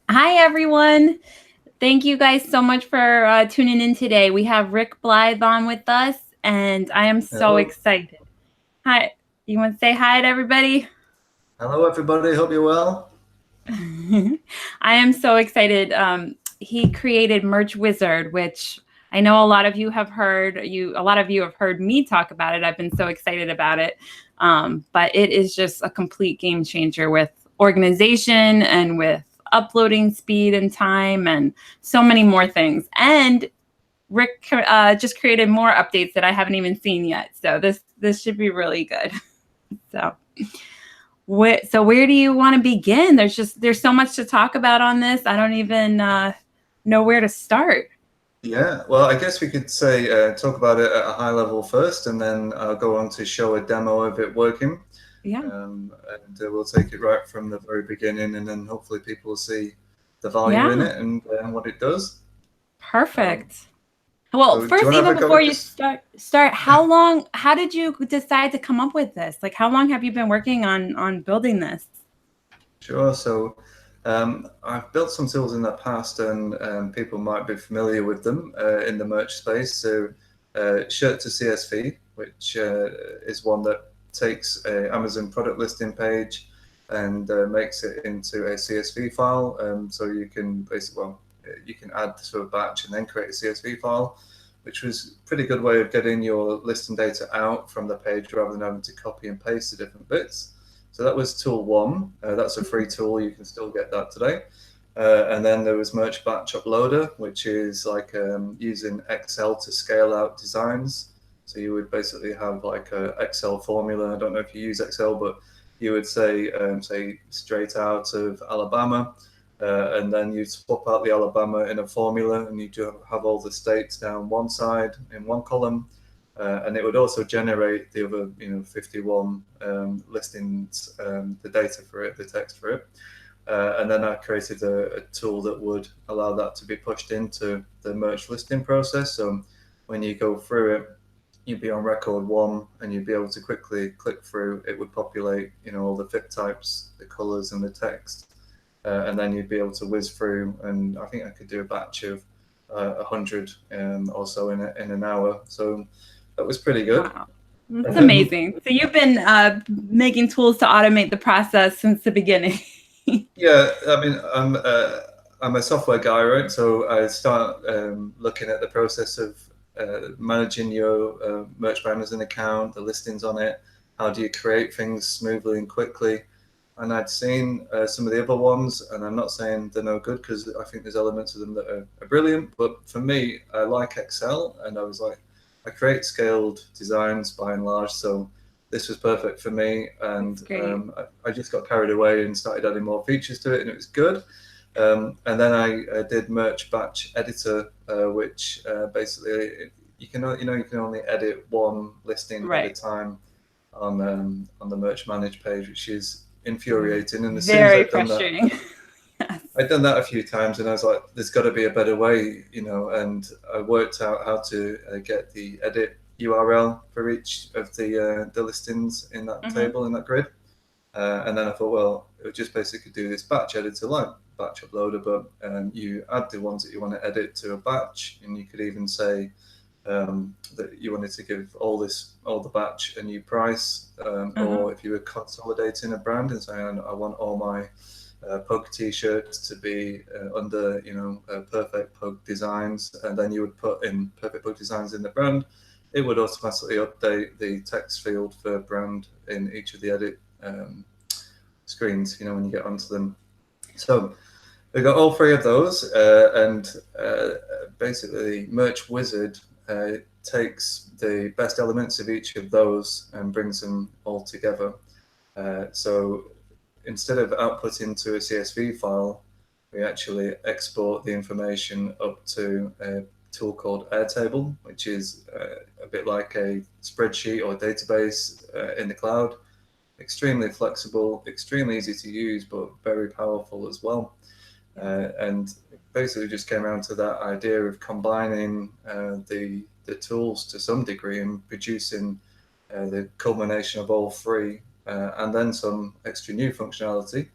Hi, everyone. Thank you guys so much for tuning in today. We have Rick Blythe on with us, and I am so Hello. excited. Hi. You want to say hi to everybody? Hello, everybody. Hope you're well. I am so excited. He created Merch Wizard, which I know a lot of you have heard. A lot of you have heard me talk about it. I've been so excited about it. But it is just a complete game changer with organization and with uploading speed and time and so many more things. And Rick just created more updates that I haven't even seen yet. So this should be really good. So where do you want to begin? There's so much to talk about on this. I don't even know where to start. Yeah, well, I guess we could say talk about it at a high level first, and then I'll go on to show a demo of it working. Yeah. And we'll take it right from the very beginning, and then hopefully people will see the value in Yeah. it and what it does. Um, Perfect. Well, so, do you first, want to have even a go before at you this? start, how did you decide to come up with this? Like, how long have you been working on building this? Sure. So, I've built some tools in the past, and people might be familiar with them in the merch space. So, Shirt to CSV, which is one that takes a Amazon product listing page and makes it into a CSV file. So you can basically, well, you can add to a batch and then create a CSV file, which was a pretty good way of getting your listing data out from the page rather than having to copy and paste the different bits. So that was tool one. That's a free tool. You can still get that today. And then there was Merch Batch Uploader, which is like using Excel to scale out designs. So you would basically have like a Excel formula. I don't know if you use Excel, but you would say straight out of Alabama, and then you swap out the Alabama in a formula, and you do have all the states down one side in one column, and it would also generate the other, 51 listings, the data for it, the text for it. And then I created a tool that would allow that to be pushed into the merch listing process. So when you go through it, you'd be on record one, and you'd be able to quickly click through. It would populate, all the fit types, the colors, and the text, and then you'd be able to whiz through. And I think I could do a batch of 100 or so in an hour. So that was pretty good. Wow, that's Um, amazing. So you've been making tools to automate the process since the beginning. yeah, I mean, I'm a software guy, right? So I start looking at the process of managing your merch by Amazon account, the listings on it. How do you create things smoothly and quickly? And I'd seen some of the other ones, and I'm not saying they're no good because I think there's elements of them that are brilliant. But for me, I like Excel, and I was like, I create scaled designs by and large, so this was perfect for me. And That's great. I just got carried away and started adding more features to it, and it was good. And then I did Merch Batch Editor, which basically you can only edit one listing at a Right. time on the Merch Manage page, which is infuriating. And as soon as Very frustrating. Yes. I'd done that a few times, and I was like, "There's got to be a better way," And I worked out how to get the edit URL for each of the listings in that Mm-hmm. table in that grid. And then I thought, well, it would just basically do this batch editor like batch uploader, but you add the ones that you want to edit to a batch, and you could even say that you wanted to give all the batch a new price, Uh-huh. or if you were consolidating a brand and saying, I want all my Pug T-shirts to be under, Perfect Pug Designs, and then you would put in Perfect Pug Designs in the brand. It would automatically update the text field for brand in each of the edit screens, when you get onto them. So we got all three of those, and basically Merch Wizard takes the best elements of each of those and brings them all together. So instead of outputting to a CSV file, we actually export the information up to a tool called Airtable, which is a bit like a spreadsheet or database in the cloud. Extremely flexible, extremely easy to use, but very powerful as well. And it basically just came around to that idea of combining the tools to some degree and producing the culmination of all three, and then some extra new functionality.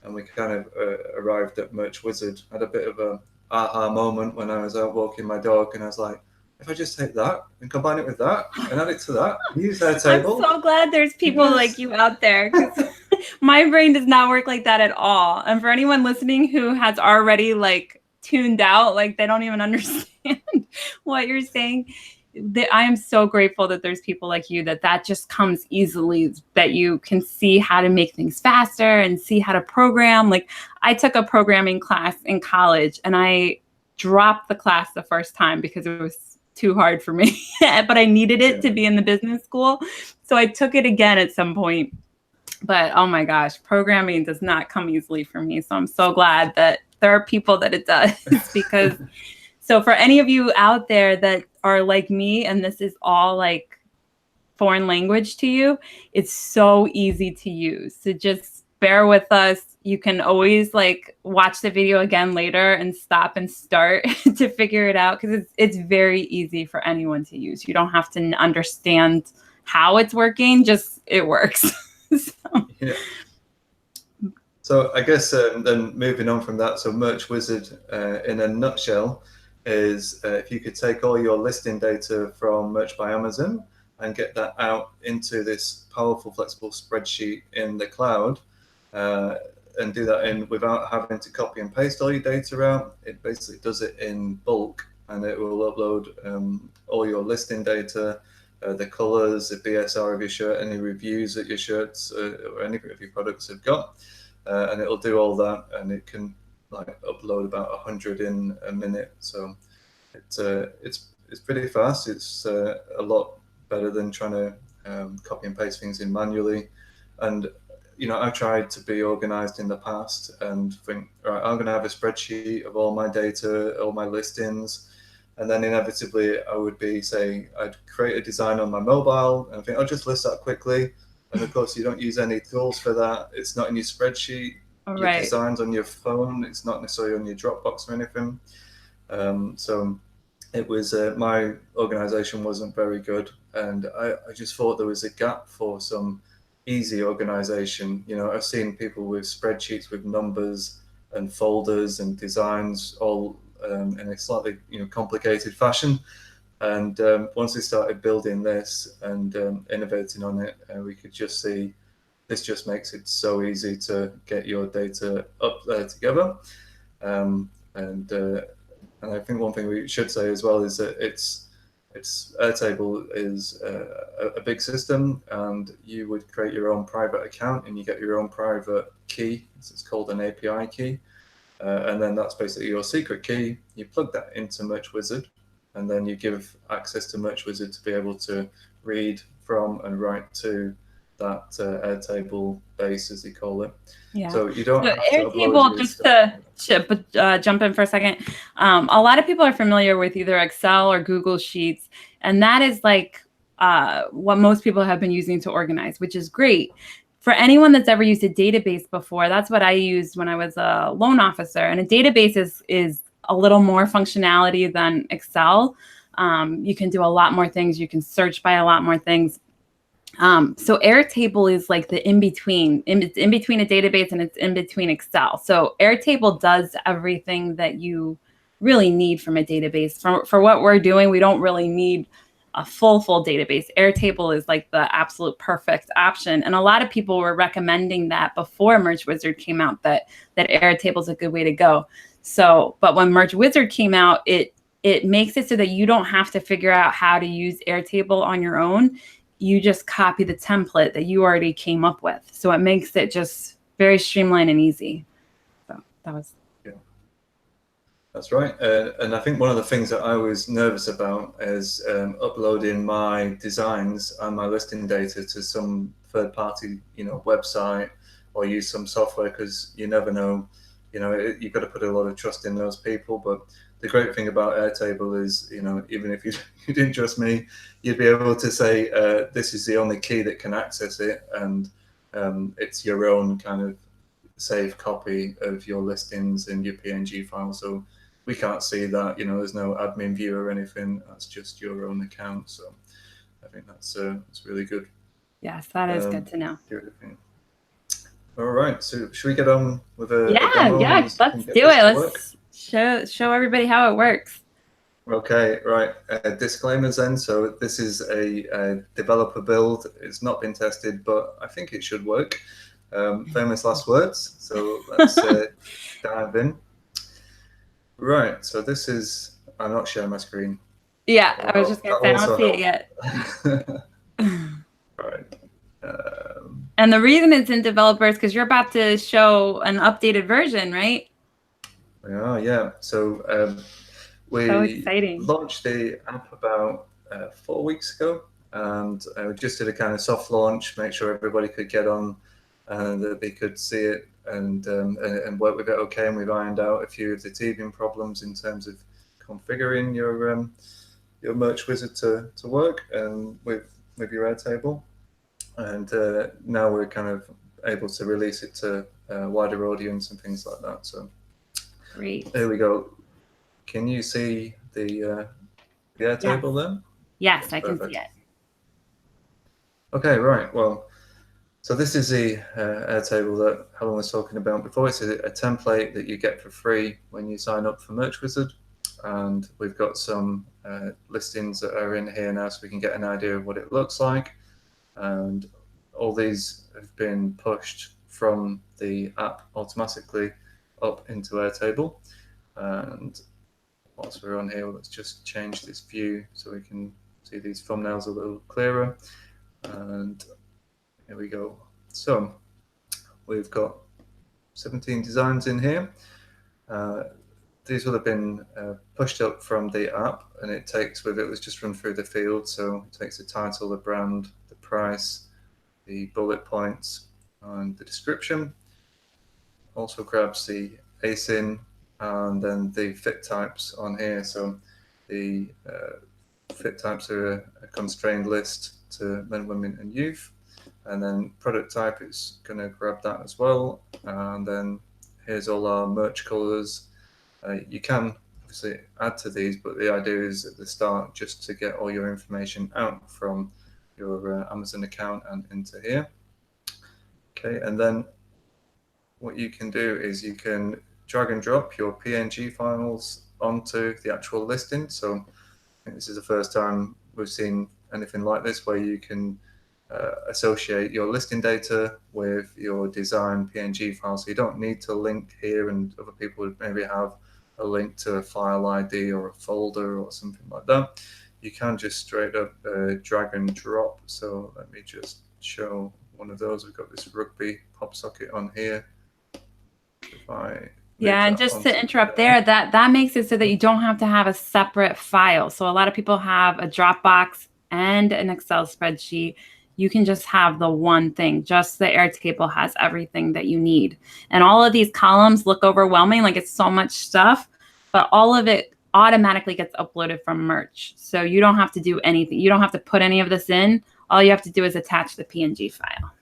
and we kind of arrived at Merch Wizard. I had a bit of a aha moment when I was out walking my dog, and I was like, if I just take that and combine it with that and add it to that, use Airtable. I'm so glad there's people like you out there, because my brain does not work like that at all. And for anyone listening who has already like tuned out, like they don't even understand what you're saying, I am so grateful that there's people like you that just comes easily, that you can see how to make things faster and see how to program. Like I took a programming class in college and I dropped the class the first time because it was too hard for me, but I needed it to be in the business school. So I took it again at some point. But oh my gosh, programming does not come easily for me. So I'm so glad that there are people that it does, because so for any of you out there that are like me and this is all like foreign language to you, it's so easy to use. So just bear with us. You can always like watch the video again later and stop and start to figure it out, because it's very easy for anyone to use. You don't have to understand how it's working, just it works. Yeah. So I guess then moving on from that, so Merch Wizard in a nutshell is if you could take all your listing data from Merch by Amazon and get that out into this powerful, flexible spreadsheet in the cloud, and do that in without having to copy and paste all your data out. It basically does it in bulk, and it will upload all your listing data, the colors, the BSR of your shirt, any reviews that your shirts or any of your products have got, and it'll do all that, and it can like upload about 100 in a minute. So it's pretty fast. It's a lot better than trying to copy and paste things in manually. And I've tried to be organized in the past and think, right, I'm going to have a spreadsheet of all my data, all my listings. And then inevitably I would be saying, I'd create a design on my mobile and think, I'll just list that quickly. And of course, you don't use any tools for that. It's not in your spreadsheet. Your design's on your phone. It's not necessarily on your Dropbox or anything. So it was my organization wasn't very good. And I just thought there was a gap for some easy organization. I've seen people with spreadsheets with numbers and folders and designs all in a slightly complicated fashion. And once we started building this and innovating on it, we could just see this just makes it so easy to get your data up there together. And I think one thing we should say as well is that it's Airtable is a big system, and you would create your own private account and you get your own private key. It's called an API key. And then that's basically your secret key. You plug that into Merch Wizard, and then you give access to Merch Wizard to be able to read from and write to that Airtable base, as they call it. Yeah. So you don't have to Airtable, just to jump in for a second. A lot of people are familiar with either Excel or Google Sheets, and that is like what most people have been using to organize, which is great. For anyone that's ever used a database before, that's what I used when I was a loan officer. And a database is a little more functionality than Excel. You can do a lot more things. You can search by a lot more things. So Airtable is like the in-between. It's in between a database and it's in between Excel. So Airtable does everything that you really need from a database. For what we're doing, we don't really need a full database. Airtable is like the absolute perfect option. And a lot of people were recommending that before Merch Wizard came out, that Airtable is a good way to go. So, but when Merch Wizard came out, it makes it so that you don't have to figure out how to use Airtable on your own. You just copy the template that you already came up with. So it makes it just very streamlined and easy. So that was... That's right. And I think one of the things that I was nervous about is uploading my designs and my listing data to some third-party, website, or use some software, because you never know. You've got to put a lot of trust in those people. But the great thing about Airtable is, even if you didn't trust me, you'd be able to say, this is the only key that can access it, and it's your own kind of safe copy of your listings in your PNG file. So we can't see that, there's no admin view or anything. That's just your own account. So I think that's really good. Yes, that is good to know. All right. So should we get on with a Yeah, demo yeah, and let's get do this it. to work? Let's show everybody how it works. Okay, right. Disclaimers then. So this is a developer build. It's not been tested, but I think it should work. Famous last words. So let's dive in. Right. So this is. I'm not sharing my screen. Yeah, I was That'll, just gonna that'll say I don't also see it help. yet. Right. Um, And the reason it's in developers because you're about to show an updated version, right? yeah. So So we exciting. launched the app about 4 weeks ago, and we just did a kind of soft launch, make sure everybody could get on and that they could see it and work with it okay. And we've ironed out a few of the teething problems in terms of configuring your merch wizard to work and with your Airtable. And now we're kind of able to release it to a wider audience and things like that. So Great. here we go. Can you see the Yes. Airtable then? Yes, I can see Perfect. it. Okay, right. Well, so this is the Airtable that Helen was talking about before. It's a template that you get for free when you sign up for Merch Wizard. And we've got some listings that are in here now so we can get an idea of what it looks like. And all these have been pushed from the app automatically up into Airtable. And whilst we're on here, let's just change this view so we can see these thumbnails a little clearer. And here we go. So we've got 17 designs in here. Uh, these will have been pushed up from the app, and it takes with it, let's just run through the field. So it takes the title, the brand, the price, the bullet points, and the description. Also grabs the ASIN and then the fit types on here. So the fit types are a constrained list to men, women, and youth. And then product type is going to grab that as well. And then here's all our merch colors. You can obviously add to these, but the idea is at the start just to get all your information out from your Amazon account and into here. Okay, and then what you can do is you can drag and drop your PNG files onto the actual listing. So I think this is the first time we've seen anything like this where you can associate your listing data with your design PNG file. So you don't need to link here, and other people would maybe have a link to a file ID or a folder or something like that. You can just straight up drag and drop. So let me just show one of those. We've got this rugby pop socket on here. If I move Yeah, and that just to onto interrupt there. there, that makes it so that you don't have to have a separate file. So a lot of people have a Dropbox and an Excel spreadsheet. You can just have the one thing. Just the Airtable has everything that you need. And all of these columns look overwhelming, like it's so much stuff, but all of it automatically gets uploaded from Merch. So you don't have to do anything. You don't have to put any of this in. All you have to do is attach the PNG file.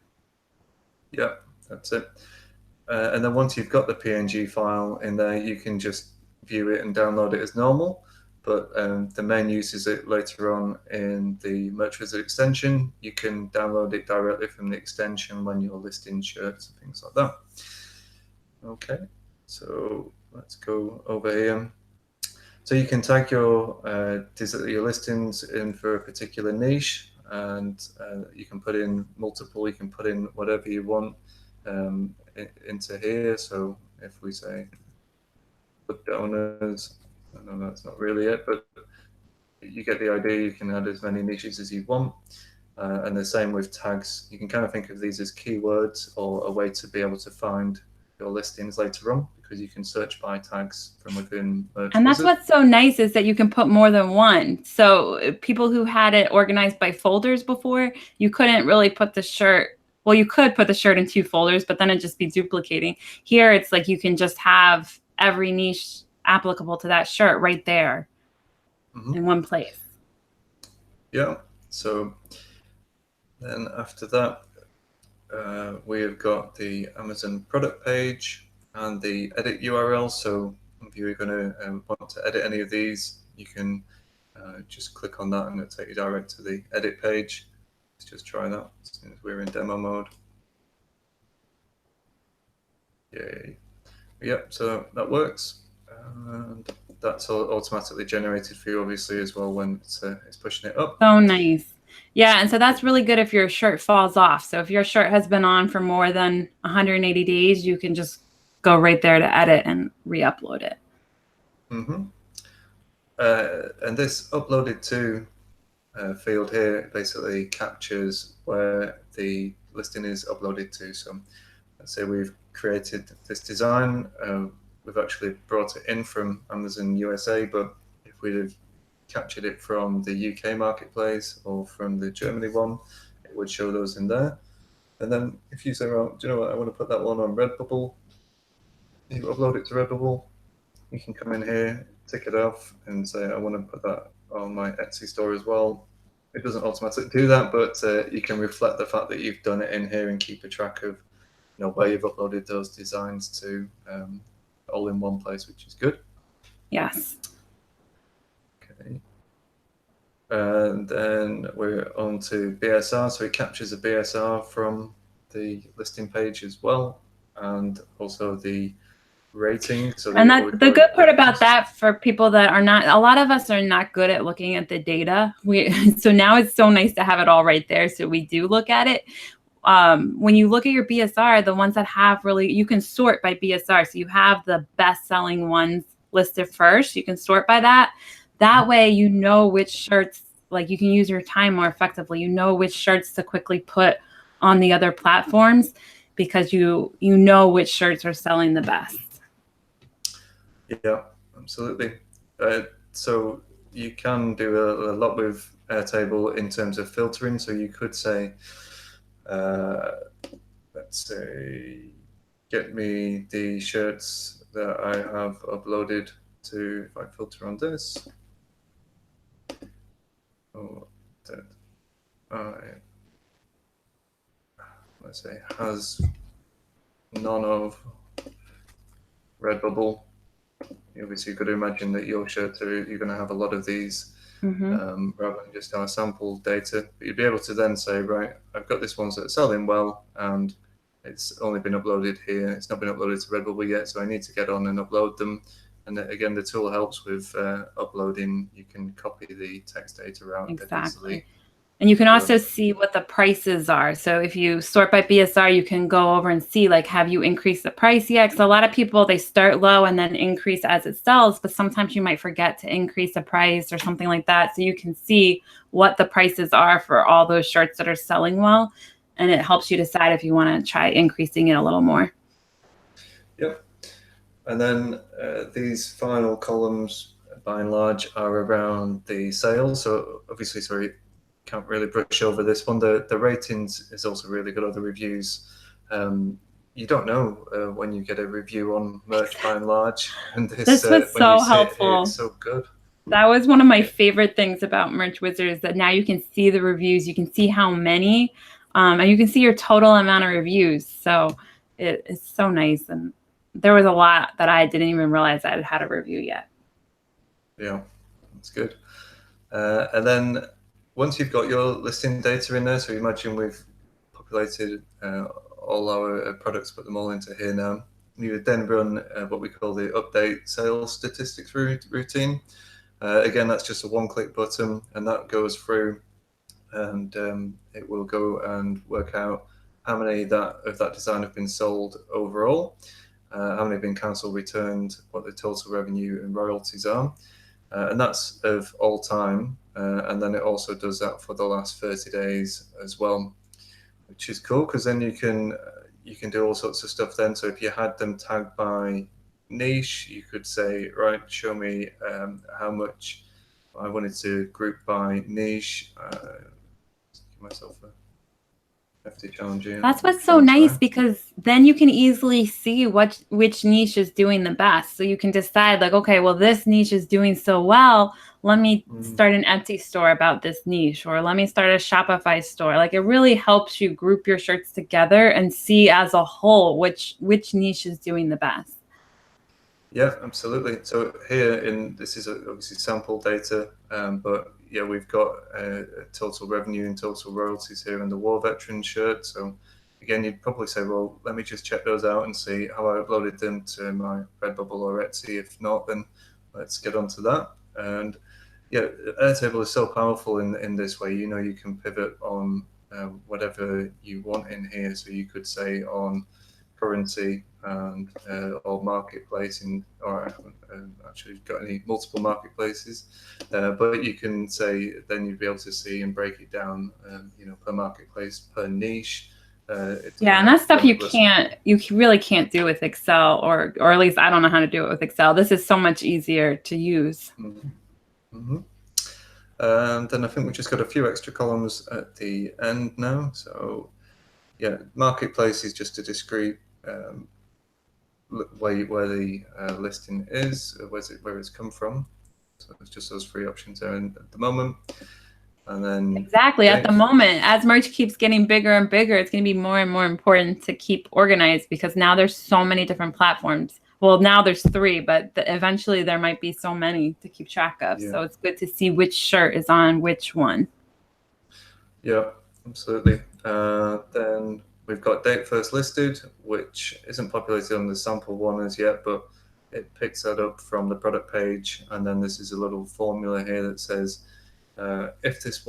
Yeah, that's it. And then once you've got the PNG file in there, you can just view it and download it as normal. But the main use is it later on in the Merch Wizard extension. You can download it directly from the extension when you're listing shirts and things like that. Okay, so let's go over here. So you can tag your listings in for a particular niche, and you can put in multiple. You can put in whatever you want into here. So if we say foot donors, I know that's not really it, but you get the idea. You can add as many niches as you want. And the same with tags. You can kind of think of these as keywords or a way to be able to find your listings later on because you can search by tags from within Merch And that's Wizard. what's so nice is that you can put more than one. So people who had it organized by folders before, you couldn't really put the shirt. Well, you could put the shirt in two folders, but then it'd just be duplicating. Here, it's like you can just have every niche applicable to that shirt right there Mm-hmm. in one place. Yeah. So then after that, we have got the Amazon product page and the edit URL. So if you're going to want to edit any of these, you can just click on that and it'll take you direct to the edit page. Let's just try that since we're in demo mode. Yay. Yep, so that works. And that's all automatically generated for you, obviously, as well when it's pushing it up. So nice. Yeah, and so that's really good if your shirt falls off. So if your shirt has been on for more than 180 days, you can just go right there to edit and re-upload it. Mm-hmm. And this uploaded to field here basically captures where the listing is uploaded to. So let's say we've created this design, we've actually brought it in from Amazon USA, but if we'd have captured it from the UK marketplace or from the Germany one, it would show those in there. And then if you say, well, do you know what, I want to put that one on Redbubble, you upload it to Redbubble, you can come in here, tick it off, and say, I want to put that on my Etsy store as well. It doesn't automatically do that, but you can reflect the fact that you've done it in here and keep a track of where you've uploaded those designs to, all in one place, which is good. Yes. Okay. And then we're on to BSR. So it captures the BSR from the listing page as well, and also the rating. So And that the good part about that for people that are not, a lot of us are not good at looking at the data. So now it's so nice to have it all right there. So we do look at it. When you look at your BSR, the ones that have really, you can sort by BSR. So you have the best selling ones listed first. You can sort by that. That way, you know which shirts, like you can use your time more effectively. You know which shirts to quickly put on the other platforms because you know which shirts are selling the best. Yeah, absolutely. So you can do a lot with Airtable in terms of filtering. So you could say, let's say, get me the shirts that I have uploaded to, if I filter on this, oh, that I, let's say, has none of Redbubble. Obviously, you could imagine that your shirt, you're going to have a lot of these, rather than just our sample data. But you'd be able to then say, right, I've got this ones that are selling well, and it's only been uploaded here. It's not been uploaded to Redbubble yet, so I need to get on and upload them. And again, the tool helps with uploading. You can copy the text data out easily. And you can also see what the prices are. So if you sort by BSR, you can go over and see, like, have you increased the price yet? Because a lot of people, they start low and then increase as it sells, but sometimes you might forget to increase the price or something like that. So you can see what the prices are for all those shirts that are selling well. And it helps you decide if you want to try increasing it a little more. Yep. And then these final columns, by and large, are around the sales. So obviously, sorry, can't really brush over this one. The ratings is also really good, or the reviews. You don't know when you get a review on merch by and large. And this was when so you see helpful. it here, it's so good. That was one of my favorite things about Merch Wizards, that now you can see the reviews, you can see how many, and you can see your total amount of reviews. So it's so nice. And there was a lot that I didn't even realize I had a review yet. Yeah, that's good. And then once you've got your listing data in there, so imagine we've populated all our products, put them all into here now. You would then run what we call the update sales statistics routine. Again, that's just a one-click button, and that goes through, and it will go and work out how many of that design have been sold overall, how many have been cancelled, returned, what the total revenue and royalties are. And that's of all time. And then it also does that for the last 30 days as well, which is cool because then you can do all sorts of stuff then. So if you had them tagged by niche, you could say, right, show me how much I wanted to group by niche. Give myself a hefty challenge here. That's what's so nice, because then you can easily see which niche is doing the best. So you can decide, like, okay, well, this niche is doing so well. Let me start an Etsy store about this niche, or let me start a Shopify store. Like, it really helps you group your shirts together and see as a whole which niche is doing the best. Yeah, absolutely. So here this is obviously sample data, but yeah, we've got total revenue and total royalties here in the war veteran shirt. So again, you'd probably say, well, let me just check those out and see how I uploaded them to my Redbubble or Etsy. If not, then let's get onto that. And yeah, Airtable is so powerful in this way. You know, you can pivot on whatever you want in here. So you could say on currency and or marketplace, or I haven't actually got any multiple marketplaces, but you can say, then you'd be able to see and break it down, you know, per marketplace, per niche. Yeah, and that's stuff you really can't do with Excel, or at least I don't know how to do it with Excel. This is so much easier to use. Mm-hmm. And then I think we've just got a few extra columns at the end now. So yeah, marketplace is just a discrete where the listing is, where it's come from. So it's just those three options there at the moment. And then exactly at the moment, as merch keeps getting bigger and bigger, it's going to be more and more important to keep organized, because now there's so many different platforms. Well, now there's three, but eventually there might be so many to keep track of. Yeah. So it's good to see which shirt is on which one. Yeah, absolutely. Then we've got date first listed, which isn't populated on the sample one as yet, but it picks that up from the product page. And then this is a little formula here that says, if this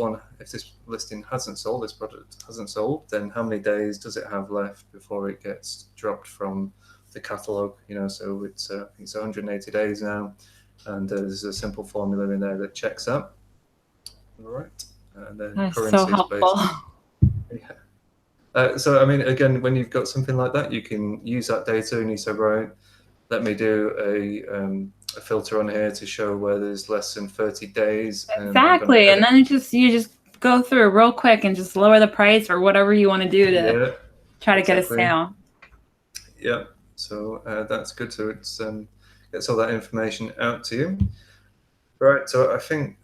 listing hasn't sold, this product hasn't sold, then how many days does it have left before it gets dropped from the catalog? You know, so it's I think it's 180 days now, and there's a simple formula in there that checks that. All right, and then that's currency so helpful. Yeah. So I mean, again, when you've got something like that, you can use that data, and you say, right, let me do a filter on here to show where there's less than 30 days. Exactly. And then you just go through real quick and just lower the price or whatever you want to do to try to get a sale. Yeah. So that's good. So it's gets all that information out to you. Right. So I think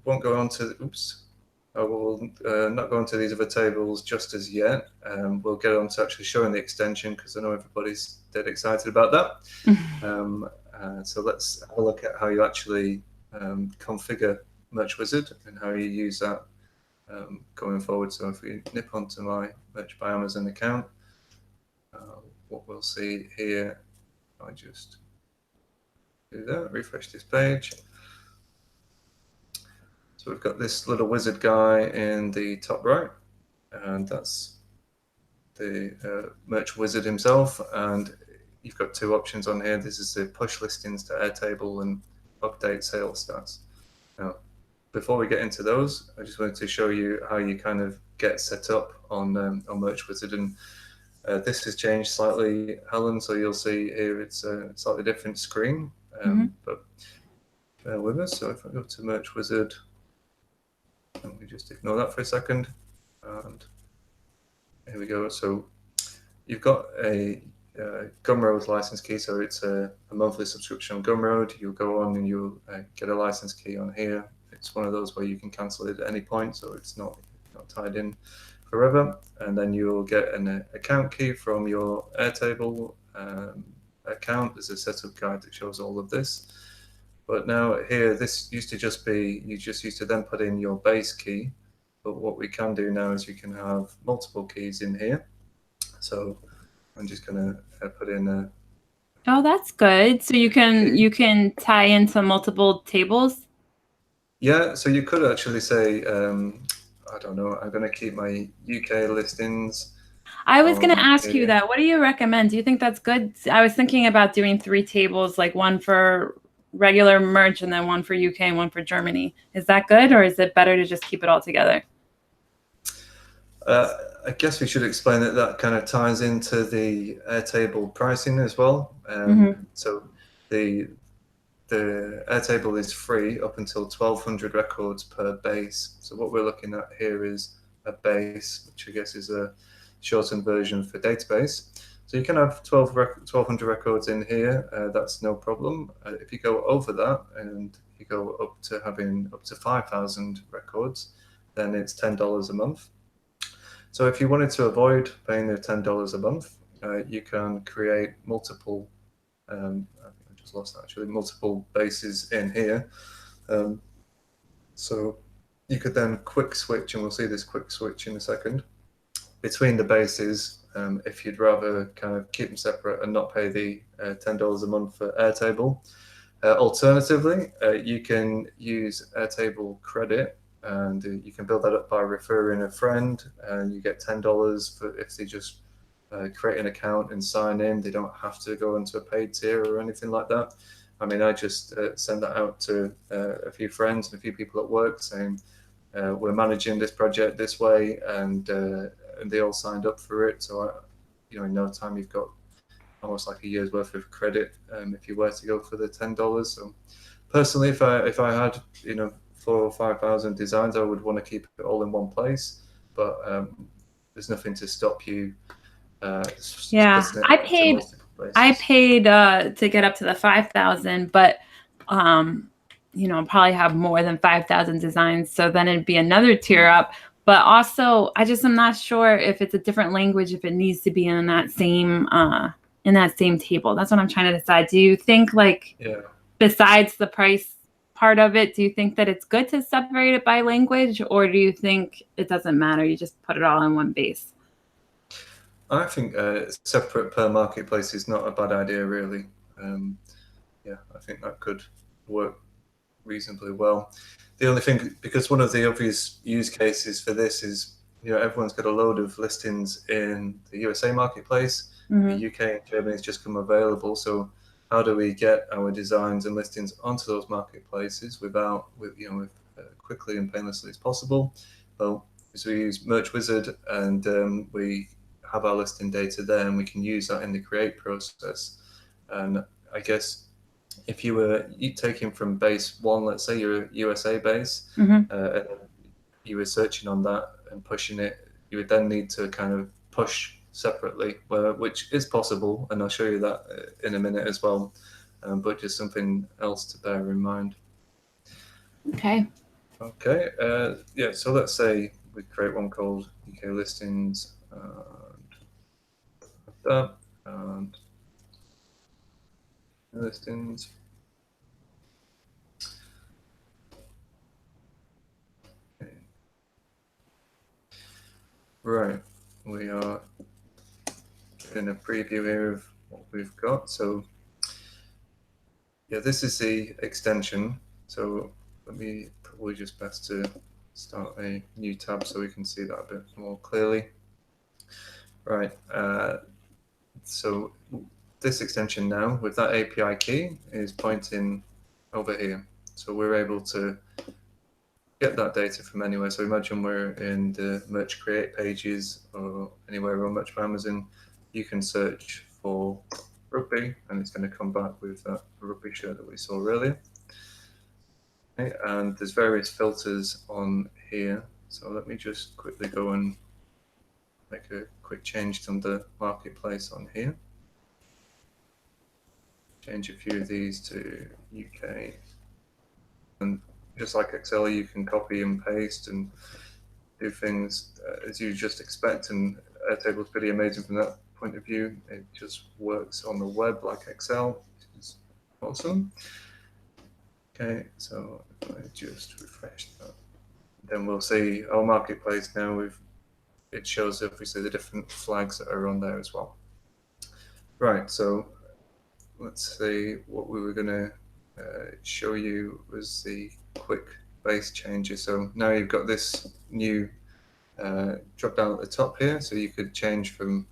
won't go on to, I will not go into these other tables just as yet. We'll get on to actually showing the extension, because I know everybody's dead excited about that. So let's have a look at how you actually configure Merch Wizard and how you use that going forward. So if we nip onto my Merch by Amazon account, what we'll see here, I just do that, refresh this page. So we've got this little wizard guy in the top right, and that's the Merch Wizard himself. And you've got two options on here. This is the push listings to Airtable and update sales stats. Now, before we get into those, I just wanted to show you how you kind of get set up on Merch Wizard. And this has changed slightly, Helen, so you'll see here it's a slightly different screen, but bear with us. So if I go to Merch Wizard, let me just ignore that for a second, and here we go. So you've got a Gumroad license key, so it's a monthly subscription on Gumroad. You'll go on and you'll get a license key on here. It's one of those where you can cancel it at any point, so it's not tied in forever. And then you'll get an account key from your Airtable account. There's a setup guide that shows all of this. But now here, this used to just be, you just used to then put in your base key. But what we can do now is you can have multiple keys in here. So I'm just going to put in a... Oh, that's good. So you can tie into multiple tables? Yeah, so you could actually say, I don't know, I'm going to keep my UK listings. I was going to ask you that. What do you recommend? Do you think that's good? I was thinking about doing 3 tables, like one for regular merch and then one for UK and one for Germany. Is that good, or is it better to just keep it all together? I guess we should explain that kind of ties into the Airtable pricing as well. So the Airtable is free up until 1,200 records per base. So what we're looking at here is a base, which I guess is a shortened version for database. So you can have 1,200 records in here. That's no problem. If you go over that and you go up to having up to 5,000 records, then it's $10 a month. So if you wanted to avoid paying the $10 a month, you can create multiple, I think I just lost that actually, multiple bases in here. So you could then quick switch, and we'll see this quick switch in a second. between the bases, if you'd rather kind of keep them separate and not pay the $10 a month for Airtable. Alternatively, you can use Airtable credit, and you can build that up by referring a friend, and you get $10 for if they just create an account and sign in. They don't have to go into a paid tier or anything like that. I mean, I just send that out to a few friends and a few people at work saying we're managing this project this way, and they all signed up for it. So, in no time you've got almost like a year's worth of credit if you were to go for the $10. So personally, if I had 4 or 5 thousand designs, I would want to keep it all in one place. But there's nothing to stop you Yeah, splitting it into multiple places. I paid to get up to the 5,000, but probably have more than 5,000 designs. So then it'd be another tier up. But also, I just am not sure if it's a different language, if it needs to be in that same table. That's what I'm trying to decide. Do you think besides the price part of it, do you think that it's good to separate it by language, or do you think it doesn't matter? You just put it all in one base? I think separate per marketplace is not a bad idea, really. I think that could work reasonably well. The only thing, because one of the obvious use cases for this is, everyone's got a load of listings in the USA marketplace. Mm-hmm. The UK and Germany has just come available. So how do we get our designs and listings onto those marketplaces with quickly and painlessly as possible? Well, so we use Merch Wizard, and we have our listing data there, and we can use that in the create process. And I guess if you were taking from base one, let's say you're a USA base, and you were searching on that and pushing it, you would then need to kind of push separately, which is possible, and I'll show you that in a minute as well, but just something else to bear in mind. Okay. So let's say we create one called UK listings, and listings. Okay. Right, we are in a preview here of what we've got. So this is the extension. So let me probably just best to start a new tab so we can see that a bit more clearly. Right, so this extension now with that API key is pointing over here. So we're able to get that data from anywhere. So imagine we're in the merch create pages or anywhere on Merch by Amazon. You can search for rugby, and it's going to come back with that rugby shirt that we saw earlier. Okay, and there's various filters on here. So let me just quickly go and make a quick change to the marketplace on here. Change a few of these to UK. And just like Excel, you can copy and paste and do things as you just expect. And Airtable's pretty amazing from that point of view. It just works on the web like Excel, which is awesome. Okay, so if I just refresh that, then we'll see our marketplace now. It shows obviously the different flags that are on there as well. Right, so let's see, what we were going to show you was the quick base changes. So now you've got this new drop down at the top here, so you could change from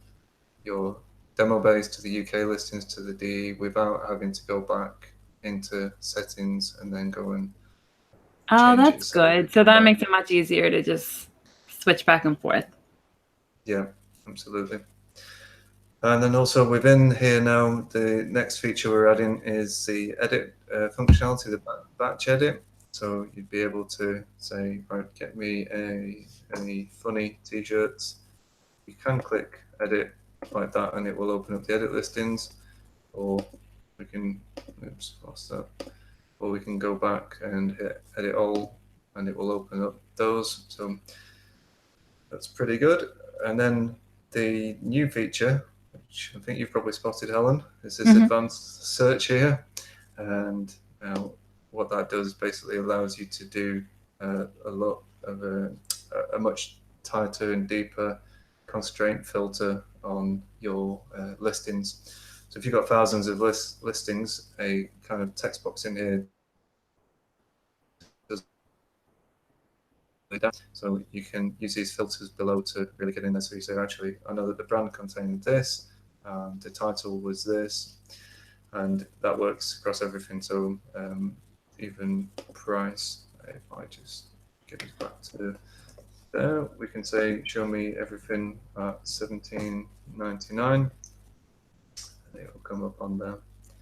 your demo base to the UK listings to the DE without having to go back into settings and then go and change that's it. good. So that makes it much easier to just switch back and forth. Yeah, absolutely. And then also within here now, the next feature we're adding is the edit functionality, the batch edit. So you'd be able to say, right, get me any funny t-shirts. You can click edit like that, and it will open up the edit listings. Or we can, lost that. Or we can go back and hit edit all, and it will open up those. So that's pretty good. And then the new feature, which I think you've probably spotted, Helen, is this advanced search here. And what that does basically allows you to do a lot of a much tighter and deeper constraint filter on your listings. So if you've got thousands of listings, a kind of text box in here does that. So you can use these filters below to really get in there. So you say, actually, I know that the brand contained this, the title was this, and that works across everything. So even price, if I just get us back to there, we can say, show me everything at $17.99. It will come up on there.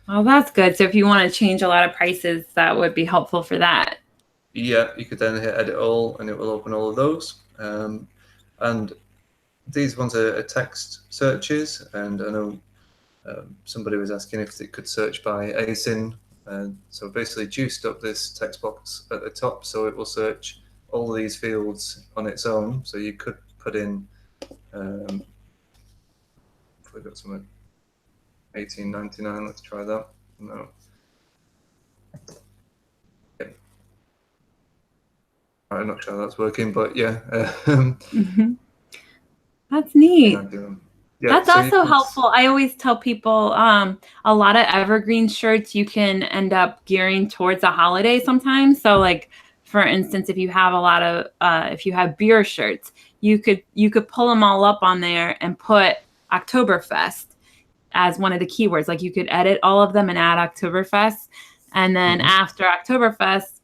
Well, that's good. So if you want to change a lot of prices, that would be helpful for that. Yeah, you could then hit edit all, and it will open all of those. And these ones are text searches, and I know somebody was asking if it could search by ASIN. So basically juiced up this text box at the top, so it will search all these fields on its own. So you could put in, if we got something, $18.99, let's try that. No. Yeah. I'm not sure that's working, but yeah. That's neat. Yeah, That's so also helpful. I always tell people a lot of evergreen shirts you can end up gearing towards a holiday sometimes. So like for instance, if you have a lot of if you have beer shirts, you could pull them all up on there and put Oktoberfest as one of the keywords. Like you could edit all of them and add Oktoberfest. And then after Oktoberfest,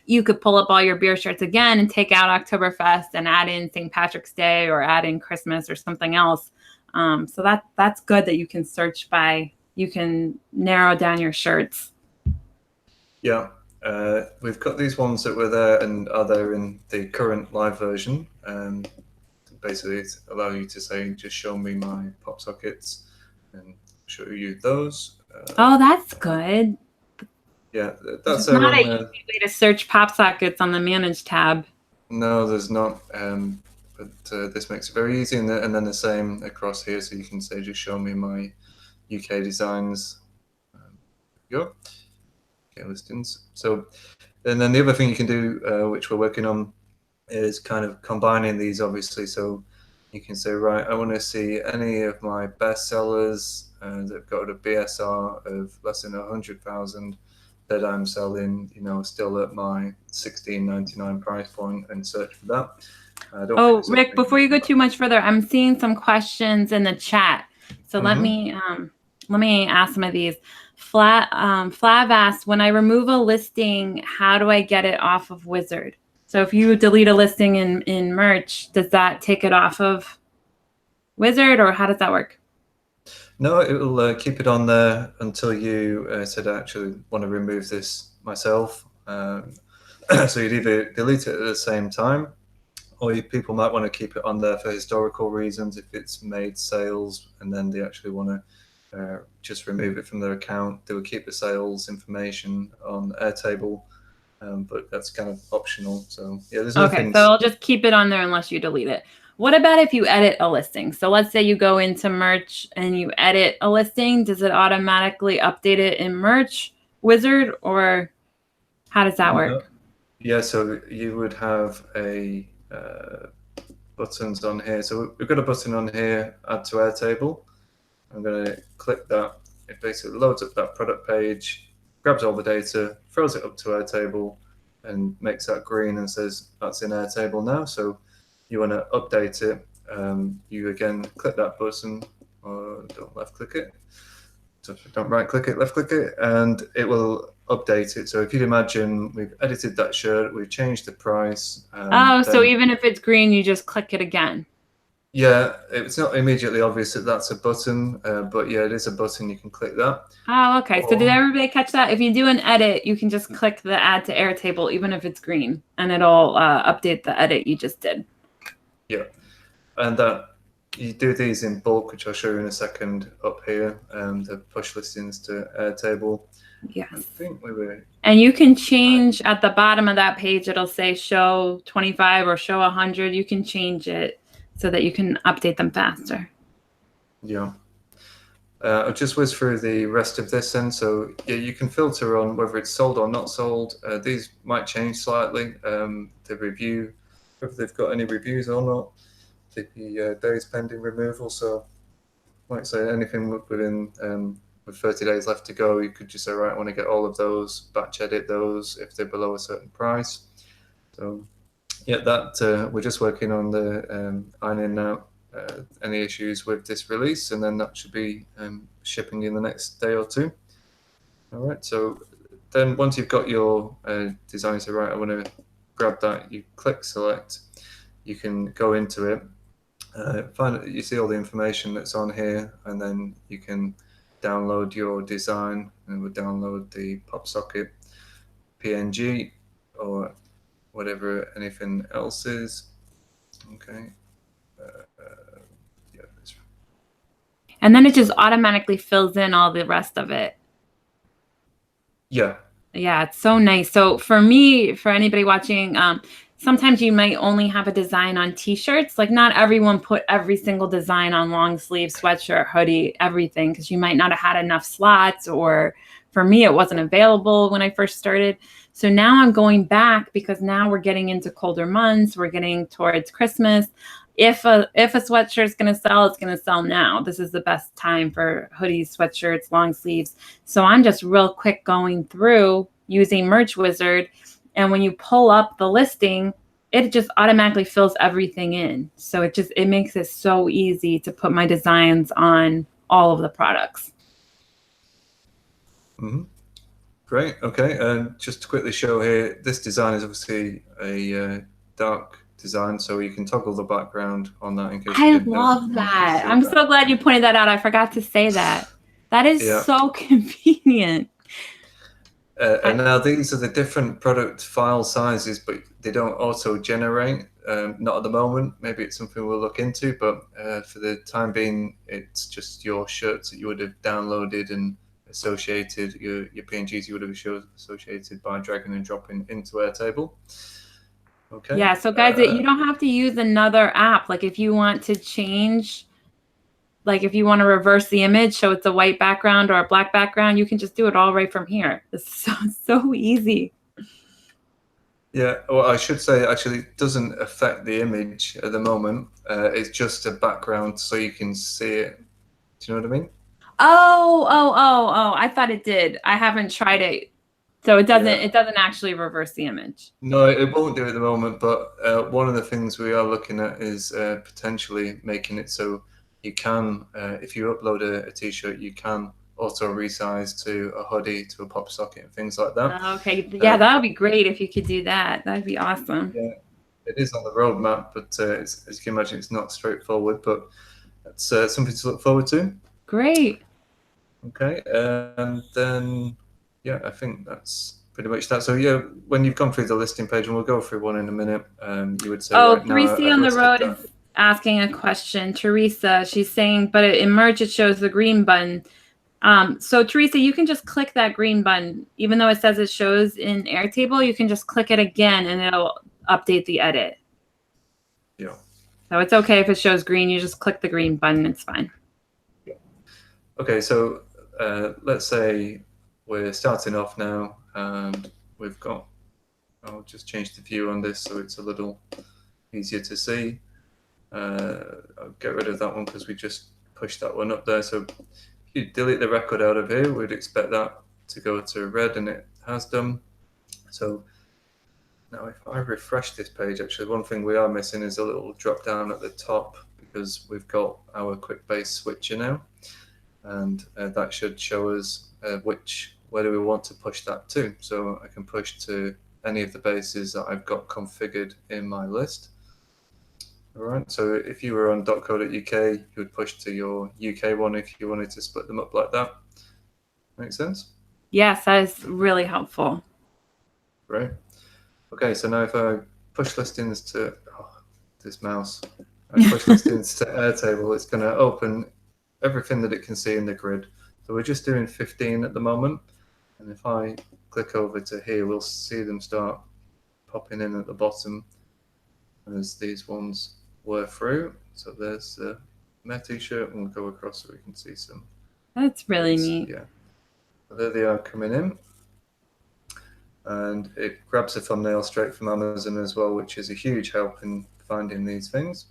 you could pull up all your beer shirts again and take out Oktoberfest and add in St. Patrick's Day or add in Christmas or something else. So that's good that you can search by, you can narrow down your shirts. Yeah, we've got these ones that were there and are there in the current live version. Basically, it allows you to say, just show me my pop sockets and show you those. Oh, that's good. Yeah, that's It's not an easy way to search pop sockets on the Manage tab. No, there's not. But this makes it very easy, and then the same across here. So you can say, just show me my UK designs. Go. Okay, listings. So, and then the other thing you can do, which we're working on, is kind of combining these, obviously. So you can say, right, I want to see any of my best sellers that've got a BSR of less than 100,000 that I'm selling, still at my $16.99 price point, and search for that. Oh, Rick, before you go too much further, I'm seeing some questions in the chat. So let me ask some of these. Flav asked, when I remove a listing, how do I get it off of Wizard? So if you delete a listing in Merch, does that take it off of Wizard, or how does that work? No, it will keep it on there until you said, I actually want to remove this myself. So you'd either delete it at the same time, or people might want to keep it on there for historical reasons if it's made sales and then they actually want to just remove it from their account. They would keep the sales information on Airtable, but that's kind of optional. So yeah, there's no things. So I'll just keep it on there unless you delete it. What about if you edit a listing? So let's say you go into Merch and you edit a listing. Does it automatically update it in Merch Wizard, or how does that work? Yeah, so you would have a buttons on here. So we've got a button on here, add to Airtable. I'm going to click that. It basically loads up that product page, grabs all the data, throws it up to Airtable, and makes that green and says that's in Airtable now. So you want to update it. You again click that button, or don't left click it. So don't right click it, left click it, and it will update it. So if you'd imagine we've edited that shirt, we've changed the price. So even if it's green, you just click it again. Yeah, it's not immediately obvious that that's a button, but yeah, it is a button. You can click that. Oh, okay. So did everybody catch that? If you do an edit, you can just click the add to Airtable, even if it's green, and it'll update the edit you just did. Yeah, and that you do these in bulk, which I'll show you in a second up here, the push listings to Airtable. Yes. I think we were. And you can change at the bottom of that page, it'll say show 25 or show 100. You can change it so that you can update them faster. Yeah. I'll just whiz through the rest of this then. So yeah, you can filter on whether it's sold or not sold. These might change slightly. The review, whether they've got any reviews or not. the days pending removal. So, like I say, anything within with 30 days left to go, you could just say, right, I want to get all of those, batch edit those if they're below a certain price. So, yeah, that we're just working on the ironing out any issues with this release, and then that should be shipping in the next day or two. All right, so then once you've got your design, so right, I want to grab that, you click select, you can go into it, you see all the information that's on here, and then you can download your design, and we'll download the pop socket PNG or whatever anything else is. Okay. Yeah. And then it just automatically fills in all the rest of it. Yeah. Yeah, it's so nice. So for me, for anybody watching, sometimes you might only have a design on t-shirts. Like not everyone put every single design on long sleeve, sweatshirt, hoodie, everything, because you might not have had enough slots, or for me, it wasn't available when I first started. So now I'm going back because now we're getting into colder months. We're getting towards Christmas. If a sweatshirt is going to sell, it's going to sell now. This is the best time for hoodies, sweatshirts, long sleeves. So I'm just real quick going through using Merch Wizard. And when you pull up the listing, it just automatically fills everything in. So it makes it so easy to put my designs on all of the products. Mm-hmm. Great. Okay. And just to quickly show here, this design is obviously a dark design, so you can toggle the background on that in case you I didn't know. love that. I'm so glad you pointed that out. I forgot to say that. That is so convenient. And now these are the different product file sizes, but they don't auto generate. Not at the moment. Maybe it's something we'll look into, but for the time being, it's just your shirts that you would have downloaded and associated, your PNGs you would have associated by dragging and dropping into Airtable. Okay. Yeah, so guys, you don't have to use another app. Like if you want to change, like if you want to reverse the image so it's a white background or a black background, you can just do it all right from here. It's so easy. Yeah, well, I should say actually it doesn't affect the image at the moment. It's just a background so you can see it. Do you know what I mean? Oh, I thought it did. I haven't tried it. So it doesn't actually reverse the image. No, it won't do at the moment, but one of the things we are looking at is potentially making it so you can, if you upload a t-shirt, you can auto resize to a hoodie, to a pop socket, and things like that. Okay, yeah, that would be great if you could do that. That'd be awesome. Yeah, it is on the roadmap, but as you can imagine, it's not straightforward, but that's something to look forward to. Great. Okay, and then, yeah, I think that's pretty much that. So yeah, when you've gone through the listing page, and we'll go through one in a minute, you would say, right now, Printsy on the road is asking a question. Teresa, she's saying, but in Merch it shows the green button. So Teresa, you can just click that green button. Even though it says it shows in Airtable, you can just click it again and it'll update the edit. Yeah. So it's okay if it shows green. You just click the green button. It's fine. Yeah. Okay, so let's say we're starting off now. We've got, I'll just change the view on this so it's a little easier to see. I'll get rid of that one because we just pushed that one up there. So if you delete the record out of here, we'd expect that to go to red, and it has done. So now if I refresh this page, actually one thing we are missing is a little drop down at the top because we've got our quick base switcher now. And that should show us where do we want to push that to. So I can push to any of the bases that I've got configured in my list. All right, so if you were on .co.uk, you would push to your UK one if you wanted to split them up like that. Make sense? Yes, that is really helpful. Great. Okay, so now if I push listings to this mouse, I push listings to Airtable, it's going to open everything that it can see in the grid. So we're just doing 15 at the moment. And if I click over to here, we'll see them start popping in at the bottom as these ones were through. So there's the Met t-shirt, and we'll go across so we can see some. That's really neat. Yeah. So there they are coming in. And it grabs a thumbnail straight from Amazon as well, which is a huge help in finding these things.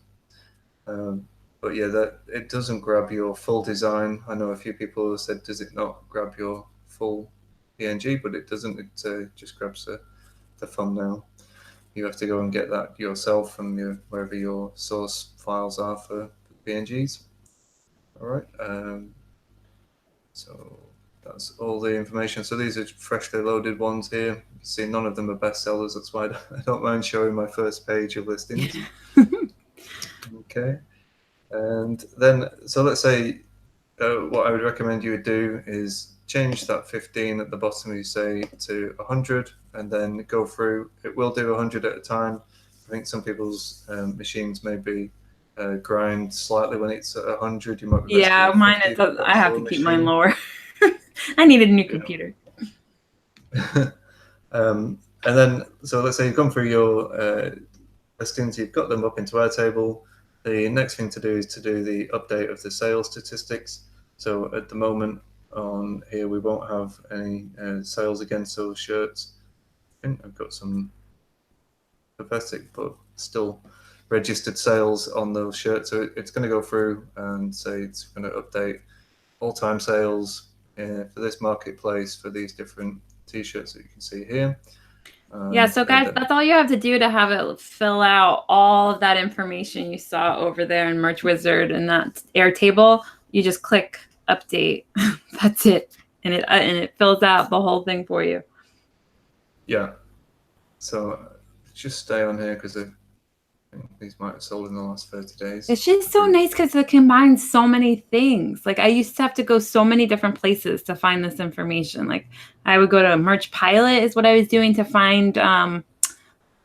But yeah, that it doesn't grab your full design. I know a few people have said, does it not grab your full PNG? But it doesn't. It just grabs the thumbnail. You have to go and get that yourself from wherever your source files are for PNGs. All right. So that's all the information. So these are freshly loaded ones here. You can see none of them are bestsellers. That's why I don't mind showing my first page of listings. Okay. And then, so let's say what I would recommend you would do is change that 15 at the bottom, you say, to 100, and then go through. It will do 100 at a time. I think some people's machines maybe grind slightly when it's at 100. You might be best to Yeah, do mine 50 is. if you've got I a have slower to keep mine machine. lower. I needed a new Yeah. computer. And then, so let's say you've gone through your listings, you've got them up into Airtable. The next thing to do is to do the update of the sales statistics. So at the moment on here, we won't have any sales against those shirts. I think I've got some pathetic, but still registered sales on those shirts. So it's going to go through and say it's going to update all-time sales for this marketplace for these different t-shirts that you can see here. Yeah, so guys, Then, that's all you have to do to have it fill out all of that information you saw over there in Merch Wizard and that Airtable. You just click update. That's it, and it fills out the whole thing for you. yeah. So just stay on here because I think these might have sold in the last 30 days. It's just so nice because it combines so many things. Like I used to have to go so many different places to find this information. Like I would go to Merch Pilot is what I was doing to find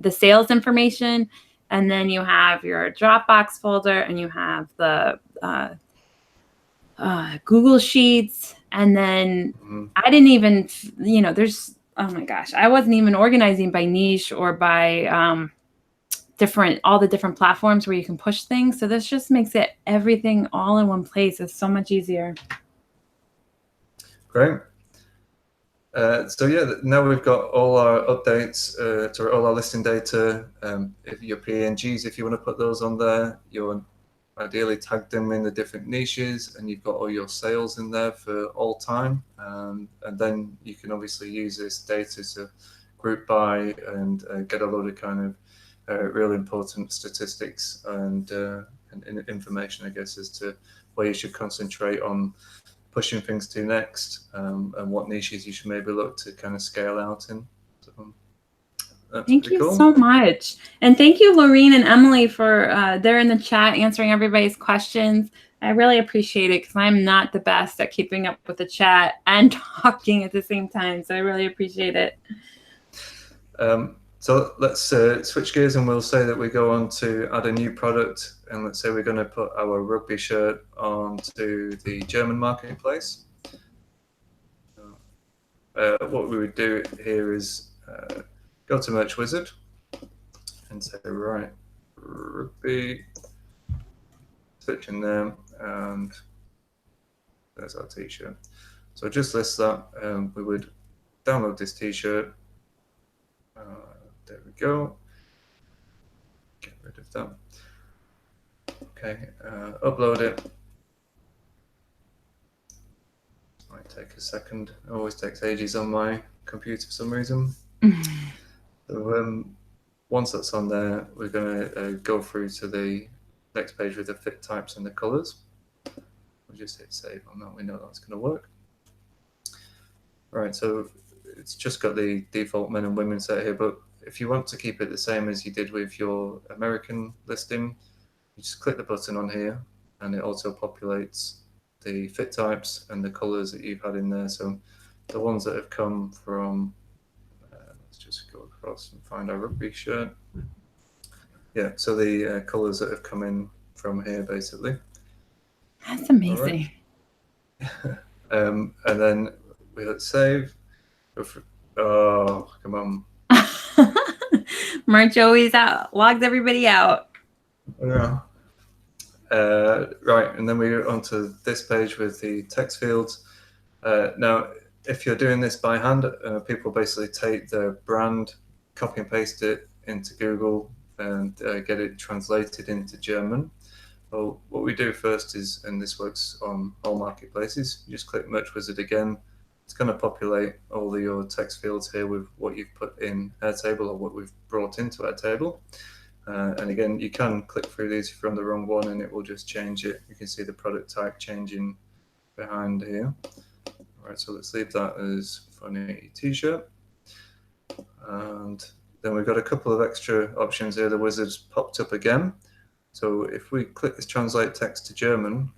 the sales information. And then you have your Dropbox folder and you have the Google Sheets. And then I didn't even, there's, oh my gosh, I wasn't even organizing by niche or by all the different platforms where you can push things. So this just makes it everything all in one place. It's so much easier. Great. So yeah, now we've got all our updates to all our listing data. If your PNGs, if you want to put those on there, you'll ideally tag them in the different niches, and you've got all your sales in there for all time. And then you can obviously use this data to group by and get a load of kind of really important statistics and information, I guess, as to where you should concentrate on pushing things to next, and what niches you should maybe look to kind of scale out in. So that's Thank pretty you cool. so much. And thank you, Laureen and Emily, for they're in the chat answering everybody's questions. I really appreciate it because I'm not the best at keeping up with the chat and talking at the same time. So I really appreciate it. So let's switch gears and we'll say that we go on to add a new product. And let's say we're going to put our rugby shirt onto the German marketplace. What we would do here is go to Merch Wizard and say, right, rugby, switch in there, and there's our t-shirt. So just list that. We would download this t-shirt. There we go. Get rid of that. Okay, upload it. Might take a second. It always takes ages on my computer for some reason. So once that's on there, we're going to go through to the next page with the fit types and the colors. We'll just hit save on that. We know that's going to work. All right, so it's just got the default men and women set here, but if you want to keep it the same as you did with your American listing, you just click the button on here and it auto populates the fit types and the colors that you've had in there. So the ones that have come from, let's just go across and find our rugby shirt. Yeah, so the colors that have come in from here, basically. That's amazing. Right. And then we hit save. Oh, come on. Merch always logs everybody out. Yeah. Right, and then we're onto this page with the text fields. Now, if you're doing this by hand, people basically take the brand, copy and paste it into Google, and get it translated into German. Well, what we do first is, and this works on all marketplaces, you just click Merch Wizard again. It's going to populate all of your text fields here with what you've put in Airtable or what we've brought into Airtable. And again, you can click through these if you're on the wrong one and it will just change it. You can see the product type changing behind here. All right, so let's leave that as funny t-shirt. And then we've got a couple of extra options here. The wizard's popped up again. So if we click this translate text to German,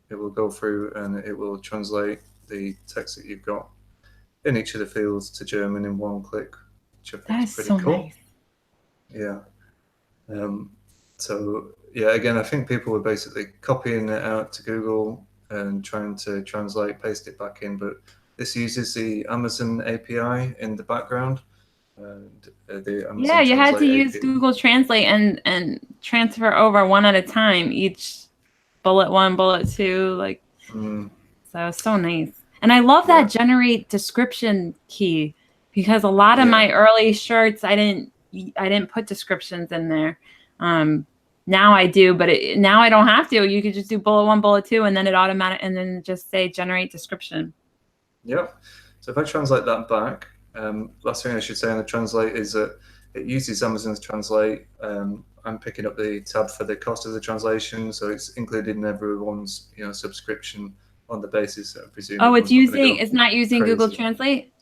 it will go through and it will translate the text that you've got in each of the fields to German in one click, which I think That is is pretty so cool. nice. Yeah. So yeah, again, I think people were basically copying it out to Google and trying to translate, paste it back in, but this uses the Amazon API in the background. And the Yeah, Amazon you had to Translate use API. Google Translate and transfer over one at a time, each bullet one, bullet two, like so nice. And I love Yeah, that generate description key because a lot of yeah, my early shirts I didn't put descriptions in there. Now I do, but now I don't have to. You could just do bullet one, bullet two, and then it automatic, and then just say generate description. yep. So if I translate that back, last thing I should say on the translate is that it uses Amazon's Translate. I'm picking up the tab for the cost of the translation, so it's included in everyone's subscription on the basis that I presume Oh, everyone's not going to go it's not using Google crazy. Translate?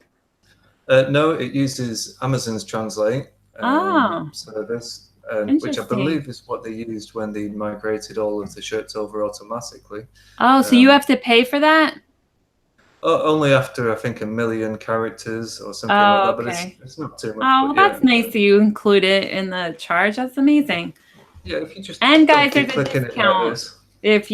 No, it uses Amazon's Translate Oh, service, which I interesting. believe is what they used when they migrated all of the shirts over automatically. Oh, so you Um, have to pay for that? only after I think 1 million characters or something like Oh, that, but it's okay. it's not too much. Oh, But well, yeah, that's nice that you include it in the charge. That's amazing. yeah. If you just And don't guys, keep there's a clicking it like discount. this, If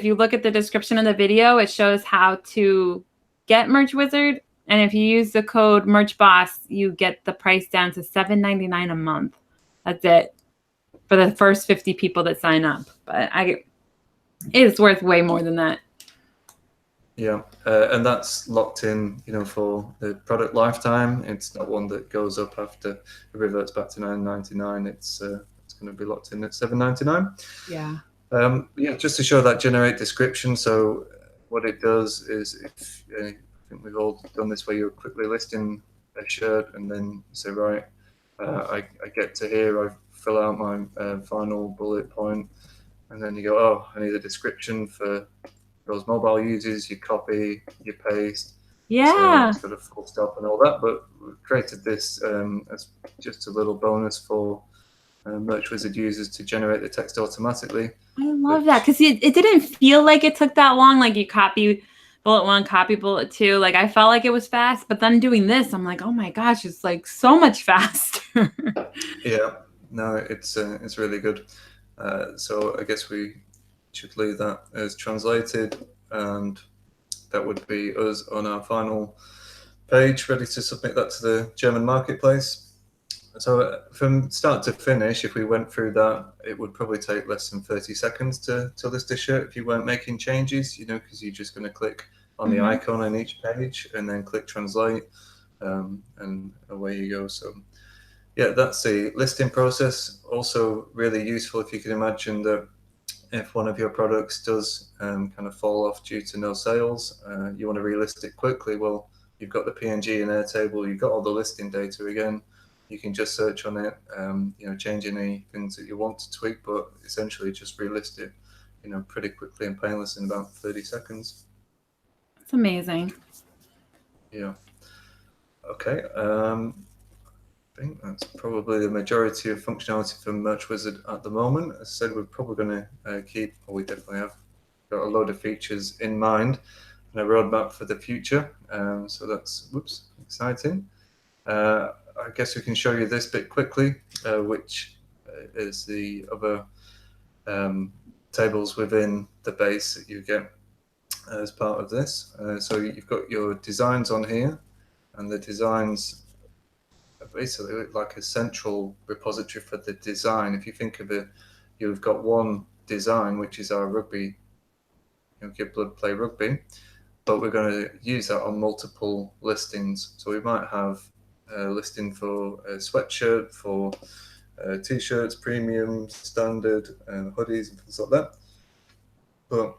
you look at the description of the video, it shows how to get Merch Wizard. And if you use the code Merch Boss, you get the price down to $7.99 a month. That's it for the first 50 people that sign up. But it's worth way more than that. yeah, and that's locked in, for the product lifetime. It's not one that goes up after it reverts back to $9.99. It's going to be locked in at $7.99. Yeah. Yeah, just to show that generate description. So what it does is, if I think we've all done this, where you're quickly listing a shirt, and then you say, right, I get to here, I fill out my final bullet point, and then you go, oh, I need a description for those mobile users. You copy, you paste. So Yeah. it's got a full stop and all that. But we've created this as just a little bonus for Merch Wizard users to generate the text automatically, I love that which because it didn't feel like it took that long. Like you copy bullet one, copy bullet two. Like I felt like it was fast, but then doing this, I'm like, oh my gosh, it's like so much faster. yeah, no, it's really good. So I guess we should leave that as translated, and that would be us on our final page, ready to submit that to the German marketplace. So from start to finish, if we went through that, it would probably take less than 30 seconds to list a shirt if you weren't making changes, because you're just going to click on the icon on each page and then click translate, and away you go. So yeah, that's the listing process. Also really useful if you can imagine that if one of your products does kind of fall off due to no sales, you want to relist it quickly. Well, you've got the PNG in Airtable, you've got all the listing data again. You can just search on it, change any things that you want to tweak, but essentially just relist it, pretty quickly and painless in about 30 seconds. It's amazing. Yeah. Okay. I think that's probably the majority of functionality from Merch Wizard at the moment. As I said, we're probably going to keep, or we definitely have got a load of features in mind and a roadmap for the future. So that's, exciting. I guess we can show you this bit quickly, which is the other tables within the base that you get as part of this. So you've got your designs on here, and the designs are basically like a central repository for the design. If you think of it, you've got one design, which is our rugby, Give Blood Play Rugby, but we're going to use that on multiple listings. So we might have a listing for a sweatshirt, for t-shirts, premium, standard, hoodies, and things like that. But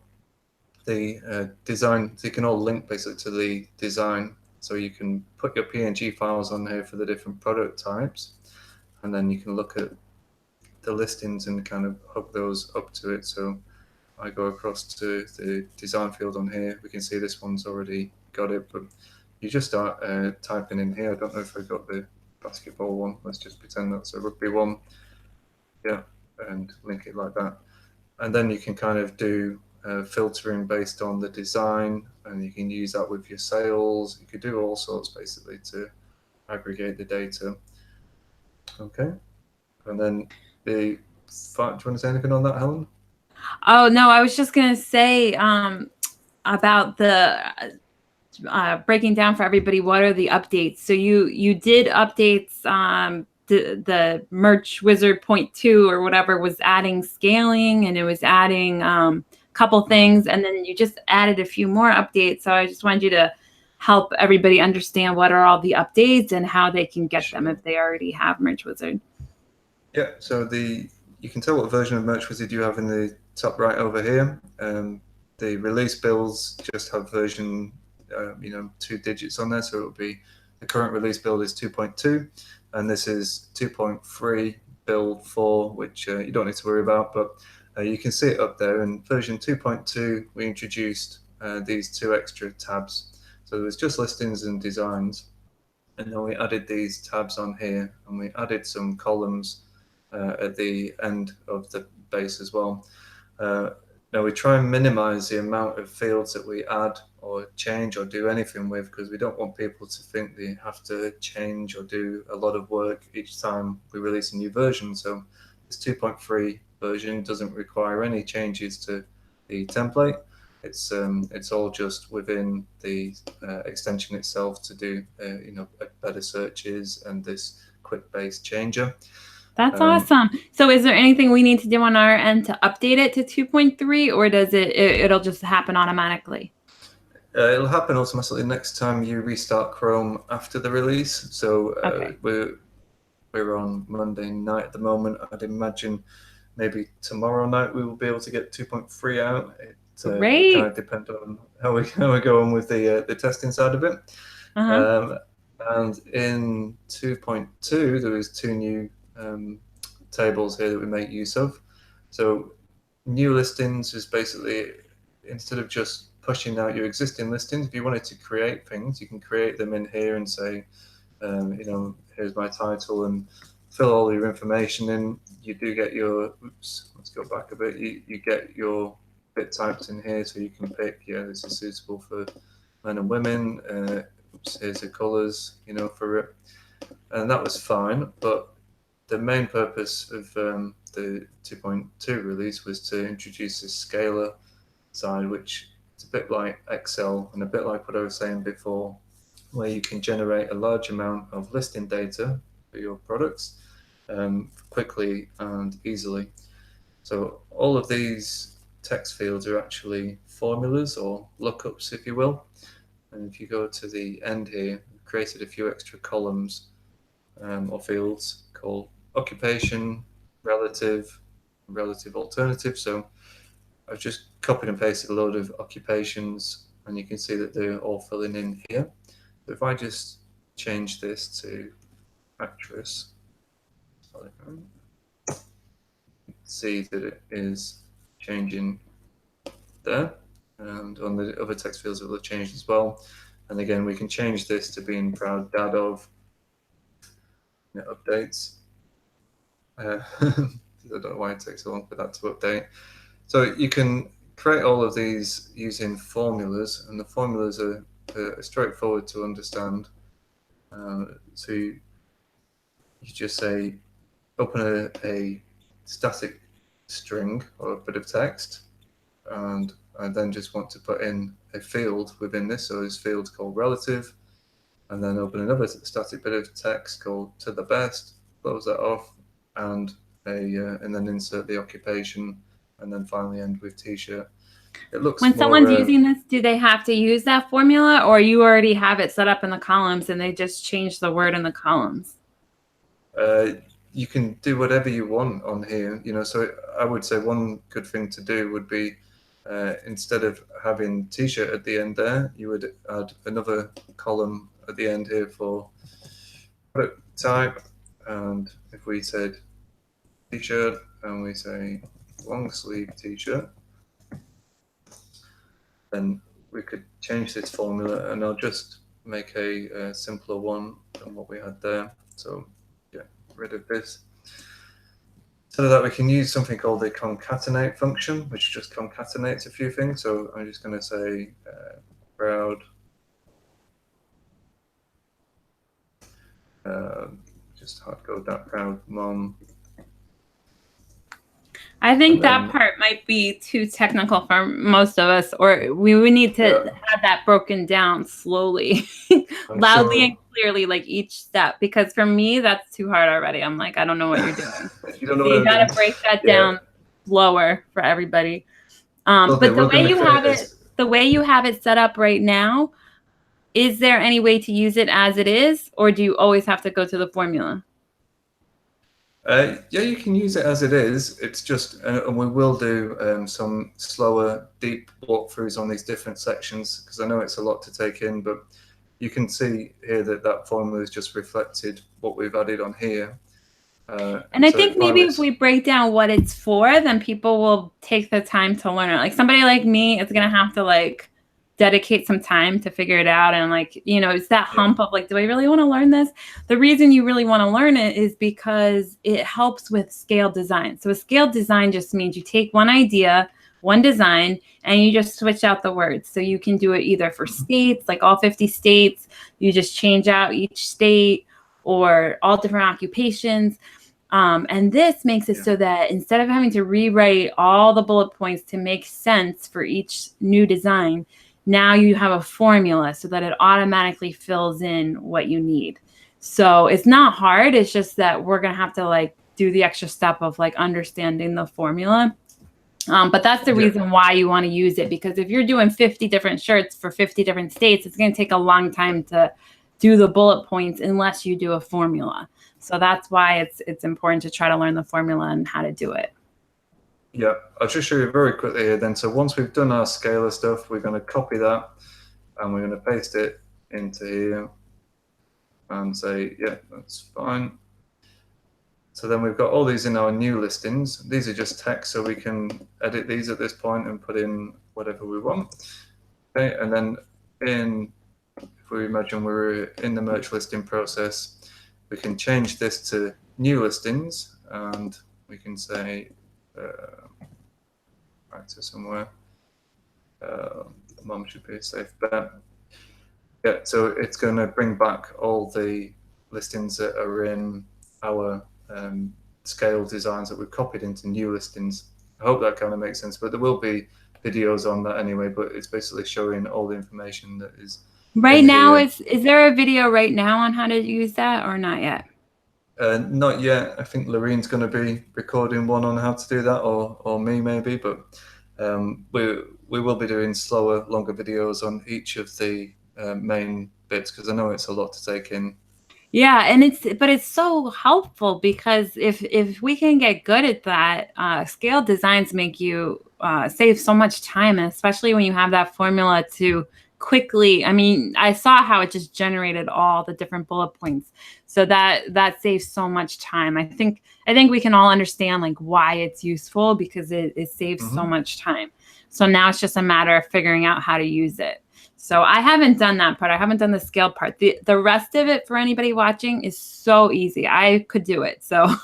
the design, they can all link basically to the design. So you can put your PNG files on here for the different product types, and then you can look at the listings and kind of hook those up to it. So I go across to the design field on here. We can see this one's already got it, but you just start typing in here. I don't know if I got the basketball one. Let's just pretend that's a rugby one. Yeah, and link it like that. And then you can kind of do filtering based on the design, and you can use that with your sales. You could do all sorts basically to aggregate the data. Okay, and then do you want to say anything on that, Helen? Oh no, I was just gonna say about the breaking down for everybody. What are the updates? So you did updates. The merch wizard 0.2 or whatever was adding scaling, and it was adding couple things, and then you just added a few more updates. So I just wanted you to help everybody understand what are all the updates and how they can get them if they already have merch wizard. Yeah, so you can tell what version of merch wizard you have in the top right over here. The release builds just have version 2 digits on there, so it'll be the current release build is 2.2, and this is 2.3 build 4, which you don't need to worry about, but you can see it up there. In version 2.2 we introduced these 2 extra tabs. So there was just listings and designs, and then we added these tabs on here, and we added some columns at the end of the base as well. Now we try and minimize the amount of fields that we add or change or do anything with, because we don't want people to think they have to change or do a lot of work each time we release a new version. So this 2.3 version doesn't require any changes to the template. It's all just within the extension itself to do better searches and this quick base changer. That's awesome. So is there anything we need to do on our end to update it to 2.3, or does it'll just happen automatically? It'll happen automatically next time you restart Chrome after the release. So Okay. we're on Monday night at the moment. I'd imagine maybe tomorrow night we will be able to get 2.3 out. It Great. kind of depends on how we go on with the testing side of it. And in 2.2 there was 2 new tables here that we make use of. So new listings is basically, instead of just pushing out your existing listings, if you wanted to create things, you can create them in here and say, here's my title, and fill all your information in. You do get your, let's go back a bit, you get your bit typed in here, so you can pick, this is suitable for men and women, here's the colors, for it. And that was fine, but the main purpose of the 2.2 release was to introduce this scalar side, which is a bit like Excel and a bit like what I was saying before, where you can generate a large amount of listing data for your products quickly and easily. So all of these text fields are actually formulas or lookups, if you will. And if you go to the end here, we've created a few extra columns or fields called occupation, relative alternative. So I've just copied and pasted a load of occupations, and you can see that they're all filling in here. So if I just change this to actress, see that it is changing there, and on the other text fields it will have changed as well. And again, we can change this to being proud dad of. It updates. I don't know why it takes so long for that to update. So you can create all of these using formulas, and the formulas are straightforward to understand. So you just say, open a static string or a bit of text, and I then just want to put in a field within this. So this field's called relative, and then open another static bit of text called to the best, close that off, and then insert the occupation, and then finally end with t-shirt. It looks when someone's using this, do they have to use that formula, or you already have it set up in the columns and they just change the word in the columns? you can do whatever you want on here, you know. So I would say one good thing to do would be instead of having t-shirt at the end there, you would add another column at the end here for product type. And if we said t-shirt and we say long sleeve t-shirt, then we could change this formula, and I'll just make a simpler one than what we had there. So yeah, rid of this. So that we can use something called the concatenate function, which just concatenates a few things. So I'm just going to say proud, just hard code that, proud mom. I think that part might be too technical for most of us, or we would need to have that broken down slowly, loudly and clearly, like each step. Because for me, that's too hard already. I'm like, I don't know what you're doing. You don't know so you got to break that down slower for everybody. But the way you have it set up right now, is there any way to use it as it is, or do you always have to go to the formula? Yeah, you can use it as it is. It's just, and we will do some slower, deep walkthroughs on these different sections, because I know it's a lot to take in, but you can see here that that formula has just reflected what we've added on here. And I think maybe if we break down what it's for, then people will take the time to learn it. Like somebody like me is going to have to like dedicate some time to figure it out. And like, you know, it's that hump of like, do I really want to learn this? The reason you really want to learn it is because it helps with scale design. So a scale design just means you take one idea, one design, and you just switch out the words. So you can do it either for states, like all 50 states, you just change out each state, or all different occupations. And this makes it so that instead of having to rewrite all the bullet points to make sense for each new design, now you have a formula so that it automatically fills in what you need. So it's not hard. It's just that we're going to have to like do the extra step of like understanding the formula. But that's the reason why you want to use it, because if you're doing 50 different shirts for 50 different states, it's going to take a long time to do the bullet points unless you do a formula. So that's why it's important to try to learn the formula and how to do it. Yeah, I'll just show you very quickly here then. So once we've done our scalar stuff, we're going to copy that and we're going to paste it into here and say, yeah, that's fine. So then we've got all these in our new listings. These are just text, so we can edit these at this point and put in whatever we want. Okay, and then if we imagine we're in the merch listing process, we can change this to new listings, and we can say, back to somewhere. Mom should be a safe bet. Yeah, so it's going to bring back all the listings that are in our scale designs that we've copied into new listings. I hope that kind of makes sense, but there will be videos on that anyway, but it's basically showing all the information that is right now. Is there a video right now on how to use that, or not yet? Not yet. I think Lorraine's going to be recording one on how to do that, or me maybe, but we will be doing slower, longer videos on each of the main bits, because I know it's a lot to take in. Yeah, and it's so helpful, because if we can get good at that, scale designs make you save so much time, and especially when you have that formula to quickly. I mean, I saw how it just generated all the different bullet points, so that saves so much time. I think we can all understand like why it's useful, because it saves so much time. So now it's just a matter of figuring out how to use it. So I haven't done that part. I haven't done the scale part. The rest of it for anybody watching is so easy. I could do it. So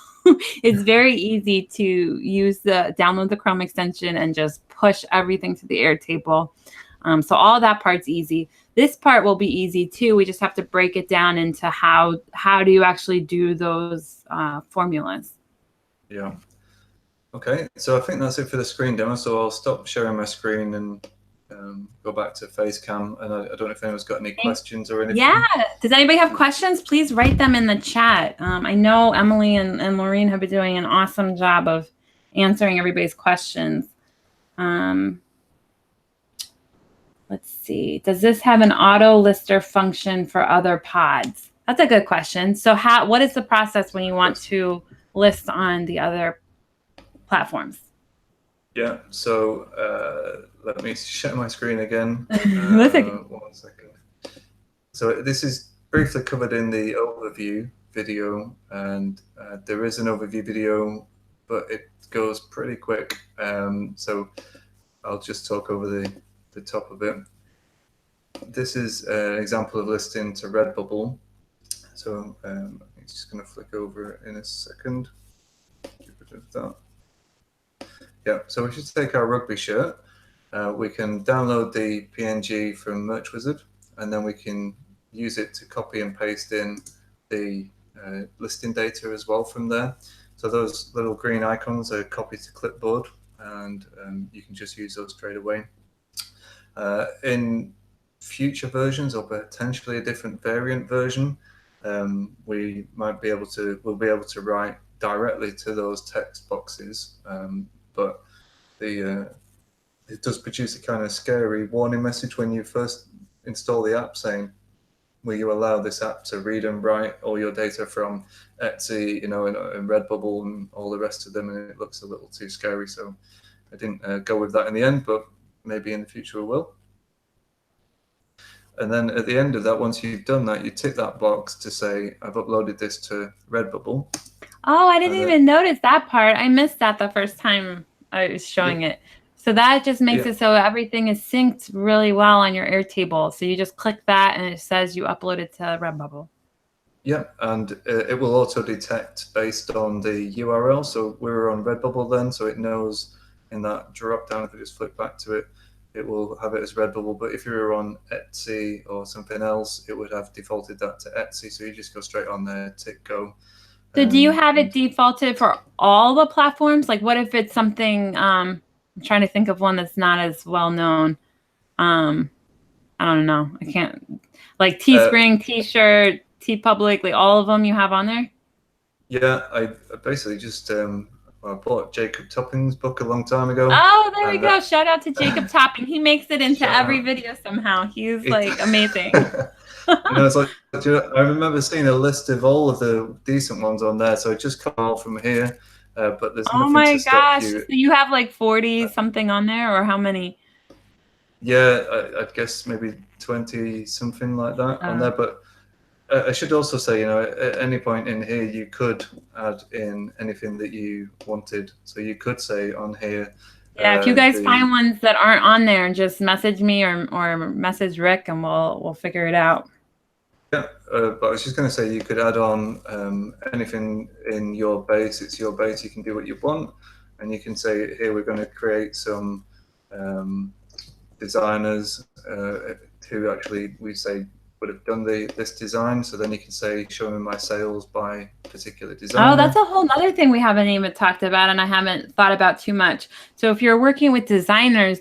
it's very easy to use download the Chrome extension and just push everything to the Airtable. So all that part's easy. This part will be easy too. We just have to break it down into how do you actually do those formulas. Yeah. Okay, so I think that's it for the screen demo. So I'll stop sharing my screen and go back to Facecam. And I don't know if anyone's got any questions or anything. Yeah. Does anybody have questions? Please write them in the chat. I know Emily and Laureen have been doing an awesome job of answering everybody's questions. Let's see. Does this have an auto lister function for other pods? That's a good question. So what is the process when you want to list on the other platforms? Yeah, so let me share my screen again. That's okay. 1 second. So this is briefly covered in the overview video, and there is an overview video, but it goes pretty quick. So I'll just talk over the top of it. This is an example of listing to Redbubble. So I'm just going to flick over in a second. Get rid of that. Yeah, so we should take our rugby shirt. We can download the PNG from Merch Wizard, and then we can use it to copy and paste in the listing data as well from there. So those little green icons are copied to clipboard, and you can just use those straight away. In future versions, or potentially a different variant version, we'll be able to write directly to those text boxes, but it does produce a kind of scary warning message when you first install the app, saying, will you allow this app to read and write all your data from Etsy, and Redbubble and all the rest of them? And it looks a little too scary, so I didn't go with that in the end, but maybe in the future we will. And then at the end of that, once you've done that, you tick that box to say, I've uploaded this to Redbubble. Oh, I didn't even notice that part. I missed that the first time I was showing it. So that just makes it so everything is synced really well on your Airtable. So you just click that and it says you uploaded to Redbubble. Yeah, and it will auto detect based on the URL. So we were on Redbubble then, so it knows in that drop down, if I just flick back to it, it will have it as Redbubble. But if you were on Etsy or something else, it would have defaulted that to Etsy. So you just go straight on there, tick go. So do you have it defaulted for all the platforms? Like what if it's something, I'm trying to think of one that's not as well known. I don't know. I can't, like Teespring, T-shirt, TeePublic, like all of them you have on there? Yeah, I basically just I bought Jacob Topping's book a long time ago. Oh, there we go. Shout out to Jacob Topping. He makes it into every out. video somehow. He's like amazing. It's like, I remember seeing a list of all of the decent ones on there, so I just come all from here, but there's nothing to stop you. So you have like 40 something on there, or how many? Yeah, I guess maybe 20 something like that on there, but I should also say, at any point in here, you could add in anything that you wanted. So you could say on here. Yeah, if you guys find ones that aren't on there, just message me or message Rick, and we'll figure it out. Yeah, but I was just going to say you could add on anything in your base. It's your base. You can do what you want, and you can say here we're going to create some designers who actually we say would have done this design. So then you can say, show me my sales by particular designer. Oh, that's a whole other thing we haven't even talked about and I haven't thought about too much. So if you're working with designers,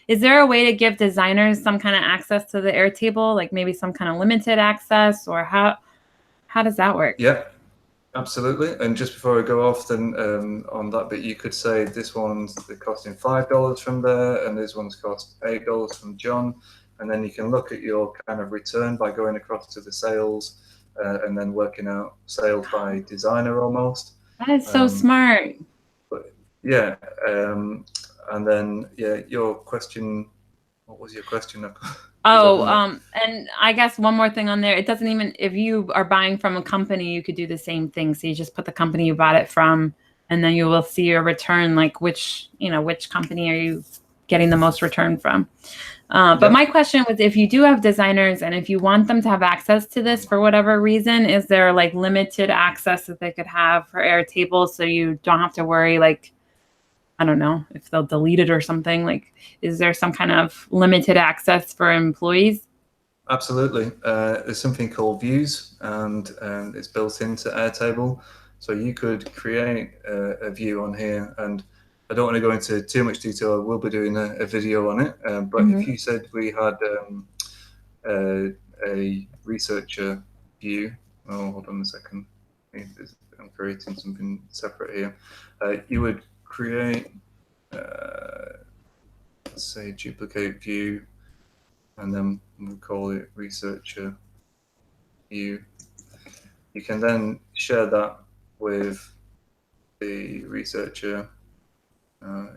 is there a way to give designers some kind of access to the Airtable, like maybe some kind of limited access, or how does that work? Yeah, absolutely. And just before I go off, then on that bit, you could say this one's costing $5 from there, and this one's cost $8 from John. And then you can look at your kind of return by going across to the sales and then working out sales by designer almost. That is so smart. But yeah, and then your question. What was your question? And I guess one more thing on there. It doesn't even, if you are buying from a company, you could do the same thing. So you just put the company you bought it from, and then you will see your return, like which company are you getting the most return from. But my question was, if you do have designers and if you want them to have access to this for whatever reason, is there like limited access that they could have for Airtable, so you don't have to worry, like, I don't know, if they'll delete it or something? Like, is there some kind of limited access for employees? Absolutely. There's something called views, and it's built into Airtable. So you could create a view on here, and I don't want to go into too much detail. I will be doing a video on it. But if you said we had a researcher view, hold on a second. I'm creating something separate here. You would create, let's say, duplicate view, and then we'll call it researcher view. You can then share that with the researcher.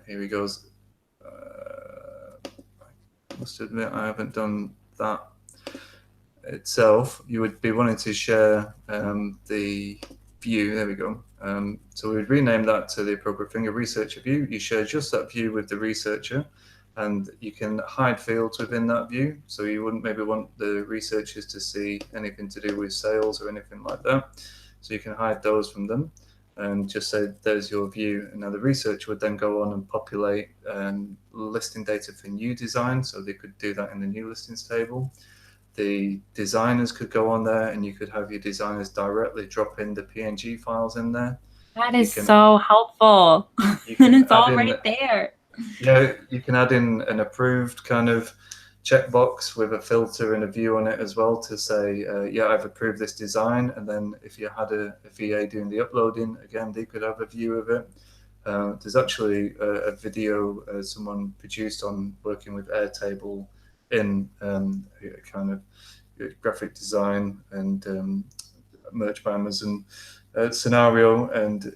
Here he goes. I must admit I haven't done that itself. You would be wanting to share the view. There we go. So we would rename that to the appropriate thing, a researcher view. You share just that view with the researcher, and you can hide fields within that view. So you wouldn't maybe want the researchers to see anything to do with sales or anything like that. So you can hide those from them and just say, there's your view. And now the researcher would then go on and populate listing data for new design. So they could do that in the new listings table. The designers could go on there, and you could have your designers directly drop in the PNG files in there. That is so helpful. And it's all right there. Yeah, you can add in an approved kind of checkbox with a filter and a view on it as well to say, yeah, I've approved this design. And then if you had a VA doing the uploading, again, they could have a view of it. There's actually a video someone produced on working with Airtable in kind of graphic design and merch by Amazon scenario, and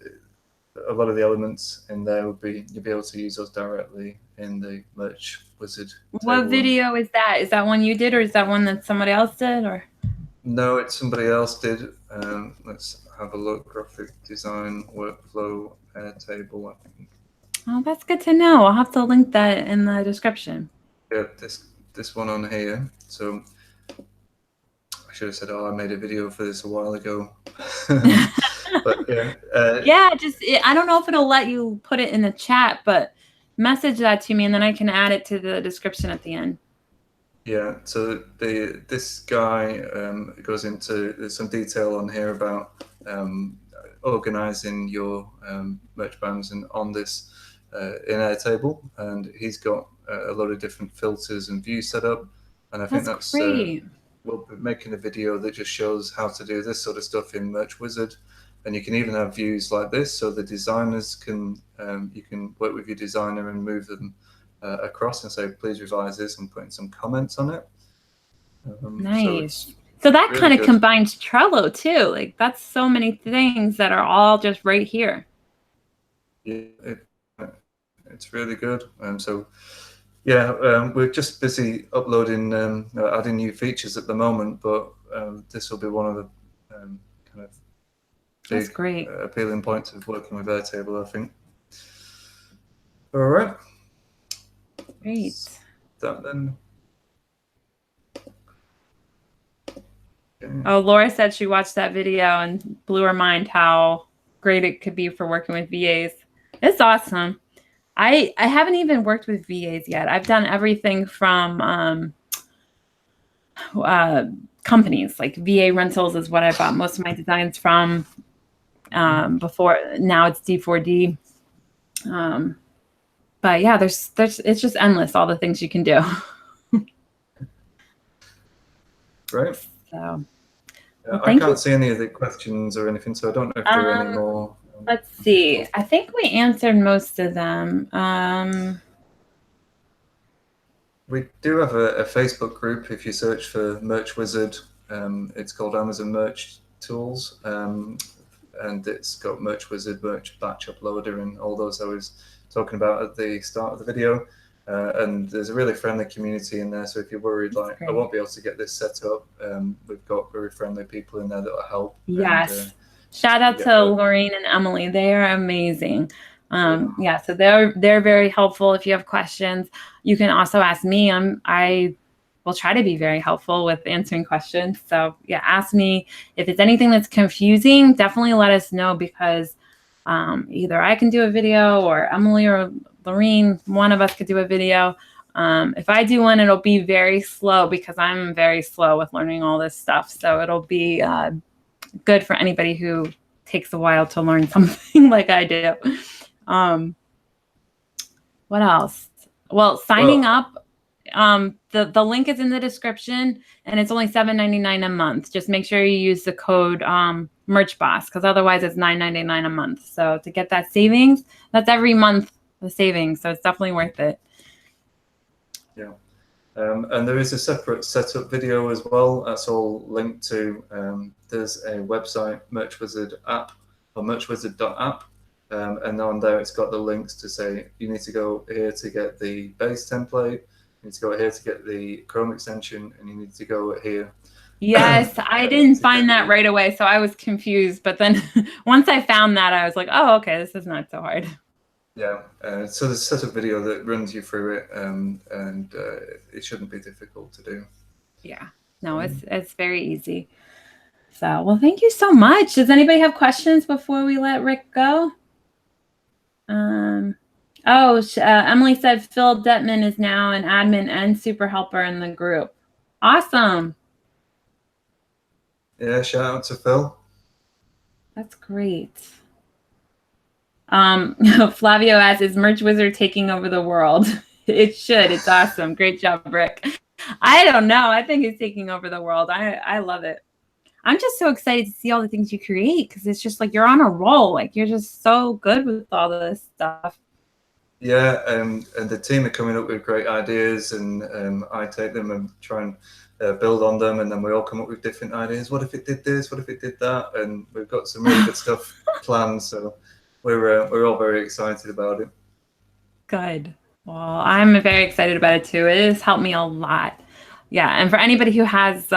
a lot of the elements in there would be, you'll be able to use those directly in the merch wizard. What video is that? Is that one you did, or is that one that somebody else did? Or no, it's somebody else did. Let's have a look. Graphic design workflow Airtable, I think. Oh, that's good to know. I'll have to link that in the description. Yeah, this one on here. So I should have said, oh, I made a video for this a while ago. But yeah, I don't know if it'll let you put it in the chat, but message that to me, and then I can add it to the description at the end. Yeah, so this guy goes into, there's some detail on here about organizing your merch bands and on this in Airtable, and he's got a lot of different filters and views set up, and I think that's great. We'll be making a video that just shows how to do this sort of stuff in Merch Wizard. And you can even have views like this, so the designers can, you can work with your designer and move them across and say, please revise this, and put in some comments on it. Nice. So that really kind of combines Trello too. Like, that's so many things that are all just right here. Yeah, it's really good. So yeah, we're just busy uploading, adding new features at the moment, but this will be one of the kind of big appealing points of working with Airtable, I think. All right. Great. That then. Okay. Oh, Laura said she watched that video and blew her mind how great it could be for working with VAs. It's awesome. I haven't even worked with VAs yet. I've done everything from companies, like VA Rentals is what I bought most of my designs from. Before, now it's D4D. But yeah, there's it's just endless, all the things you can do. Right. So well, I can't see any of the questions or anything, so I don't know if there are any more. Let's see. I think we answered most of them. We do have a Facebook group. If you search for Merch Wizard, it's called Amazon Merch Tools, and it's got Merch Wizard, Merch Batch Uploader, and all those I was talking about at the start of the video. And there's a really friendly community in there. So if you're worried, like, I won't be able to get this set up, we've got very friendly people in there that will help. Yes. And, shout out to Laureen and Emily. They are amazing. Yeah, so they're very helpful. If you have questions, you can also ask me. I will try to be very helpful with answering questions. So yeah, ask me. If it's anything that's confusing, definitely let us know, because either I can do a video, or Emily or Laureen, one of us could do a video. If I do one, it'll be very slow, because I'm very slow with learning all this stuff. So it'll be good for anybody who takes a while to learn something like I do. What else? Well, signing up, the link is in the description, and it's only $7.99 a month. Just make sure you use the code MerchBoss, because otherwise it's $9.99 a month. So to get that savings, that's every month the savings. So it's definitely worth it. Yeah. And there is a separate setup video as well. That's all linked to. There's a website, Merch Wizard app, or merchwizard.app. And on there, it's got the links to say you need to go here to get the base template, you need to go here to get the Chrome extension, and you need to go here. Yes, I didn't find that right away, so I was confused. But then once I found that, I was like, oh, okay, this is not so hard. Yeah, so there's a set of video that runs you through it, and it shouldn't be difficult to do. Yeah, no, it's very easy. So, well, thank you so much. Does anybody have questions before we let Rick go? Emily said Phil Detman is now an admin and super helper in the group. Awesome. Yeah, shout out to Phil. That's great. Flavio asks, is Merch Wizard taking over the world? It should. It's awesome. Great job, Rick. I don't know. I think it's taking over the world. I love it. I'm just so excited to see all the things you create because it's just like you're on a roll. Like you're just so good with all this stuff. Yeah, and the team are coming up with great ideas, and I take them and try and build on them, and then we all come up with different ideas. What if it did this? What if it did that? And we've got some really good stuff planned, so we're all very excited about it. Good. Well, I'm very excited about it too. It has helped me a lot. Yeah, and for anybody who has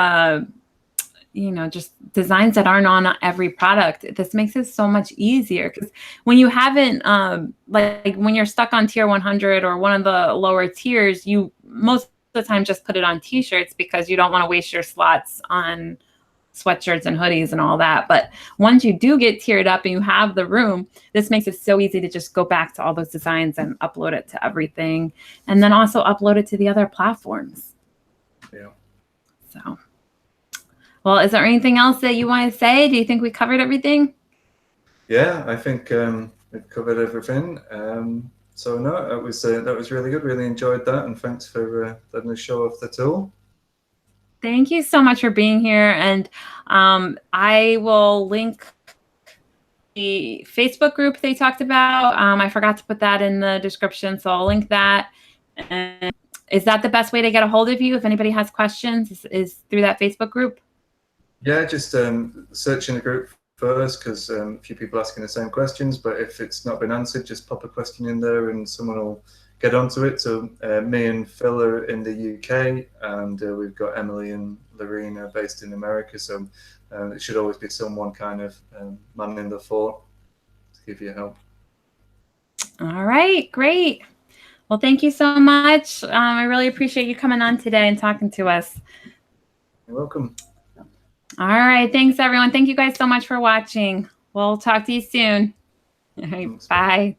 just designs that aren't on every product, this makes it so much easier because when you haven't like when you're stuck on tier 100 or one of the lower tiers, you most of the time just put it on t-shirts because you don't want to waste your slots on sweatshirts and hoodies and all that. But once you do get tiered up and you have the room, this makes it so easy to just go back to all those designs and upload it to everything, and then also upload it to the other platforms. Yeah. So, well, is there anything else that you want to say? Do you think we covered everything? Yeah, I think we've covered everything. So no, that was really good. Really enjoyed that, and thanks for letting us show off the tool. Thank you so much for being here, and I will link the Facebook group they talked about. I forgot to put that in the description, so I'll link that. And is that the best way to get a hold of you if anybody has questions? Is through that Facebook group? Yeah, just search in the group first because a few people asking the same questions. But if it's not been answered, just pop a question in there and someone will get onto it. So me and Phil are in the UK, and we've got Emily and Lorena based in America. So it should always be someone kind of manning the fort to give you help. All right, great. Well, thank you so much. I really appreciate you coming on today and talking to us. You're welcome. All right. Thanks, everyone. Thank you guys so much for watching. We'll talk to you soon. All right, bye.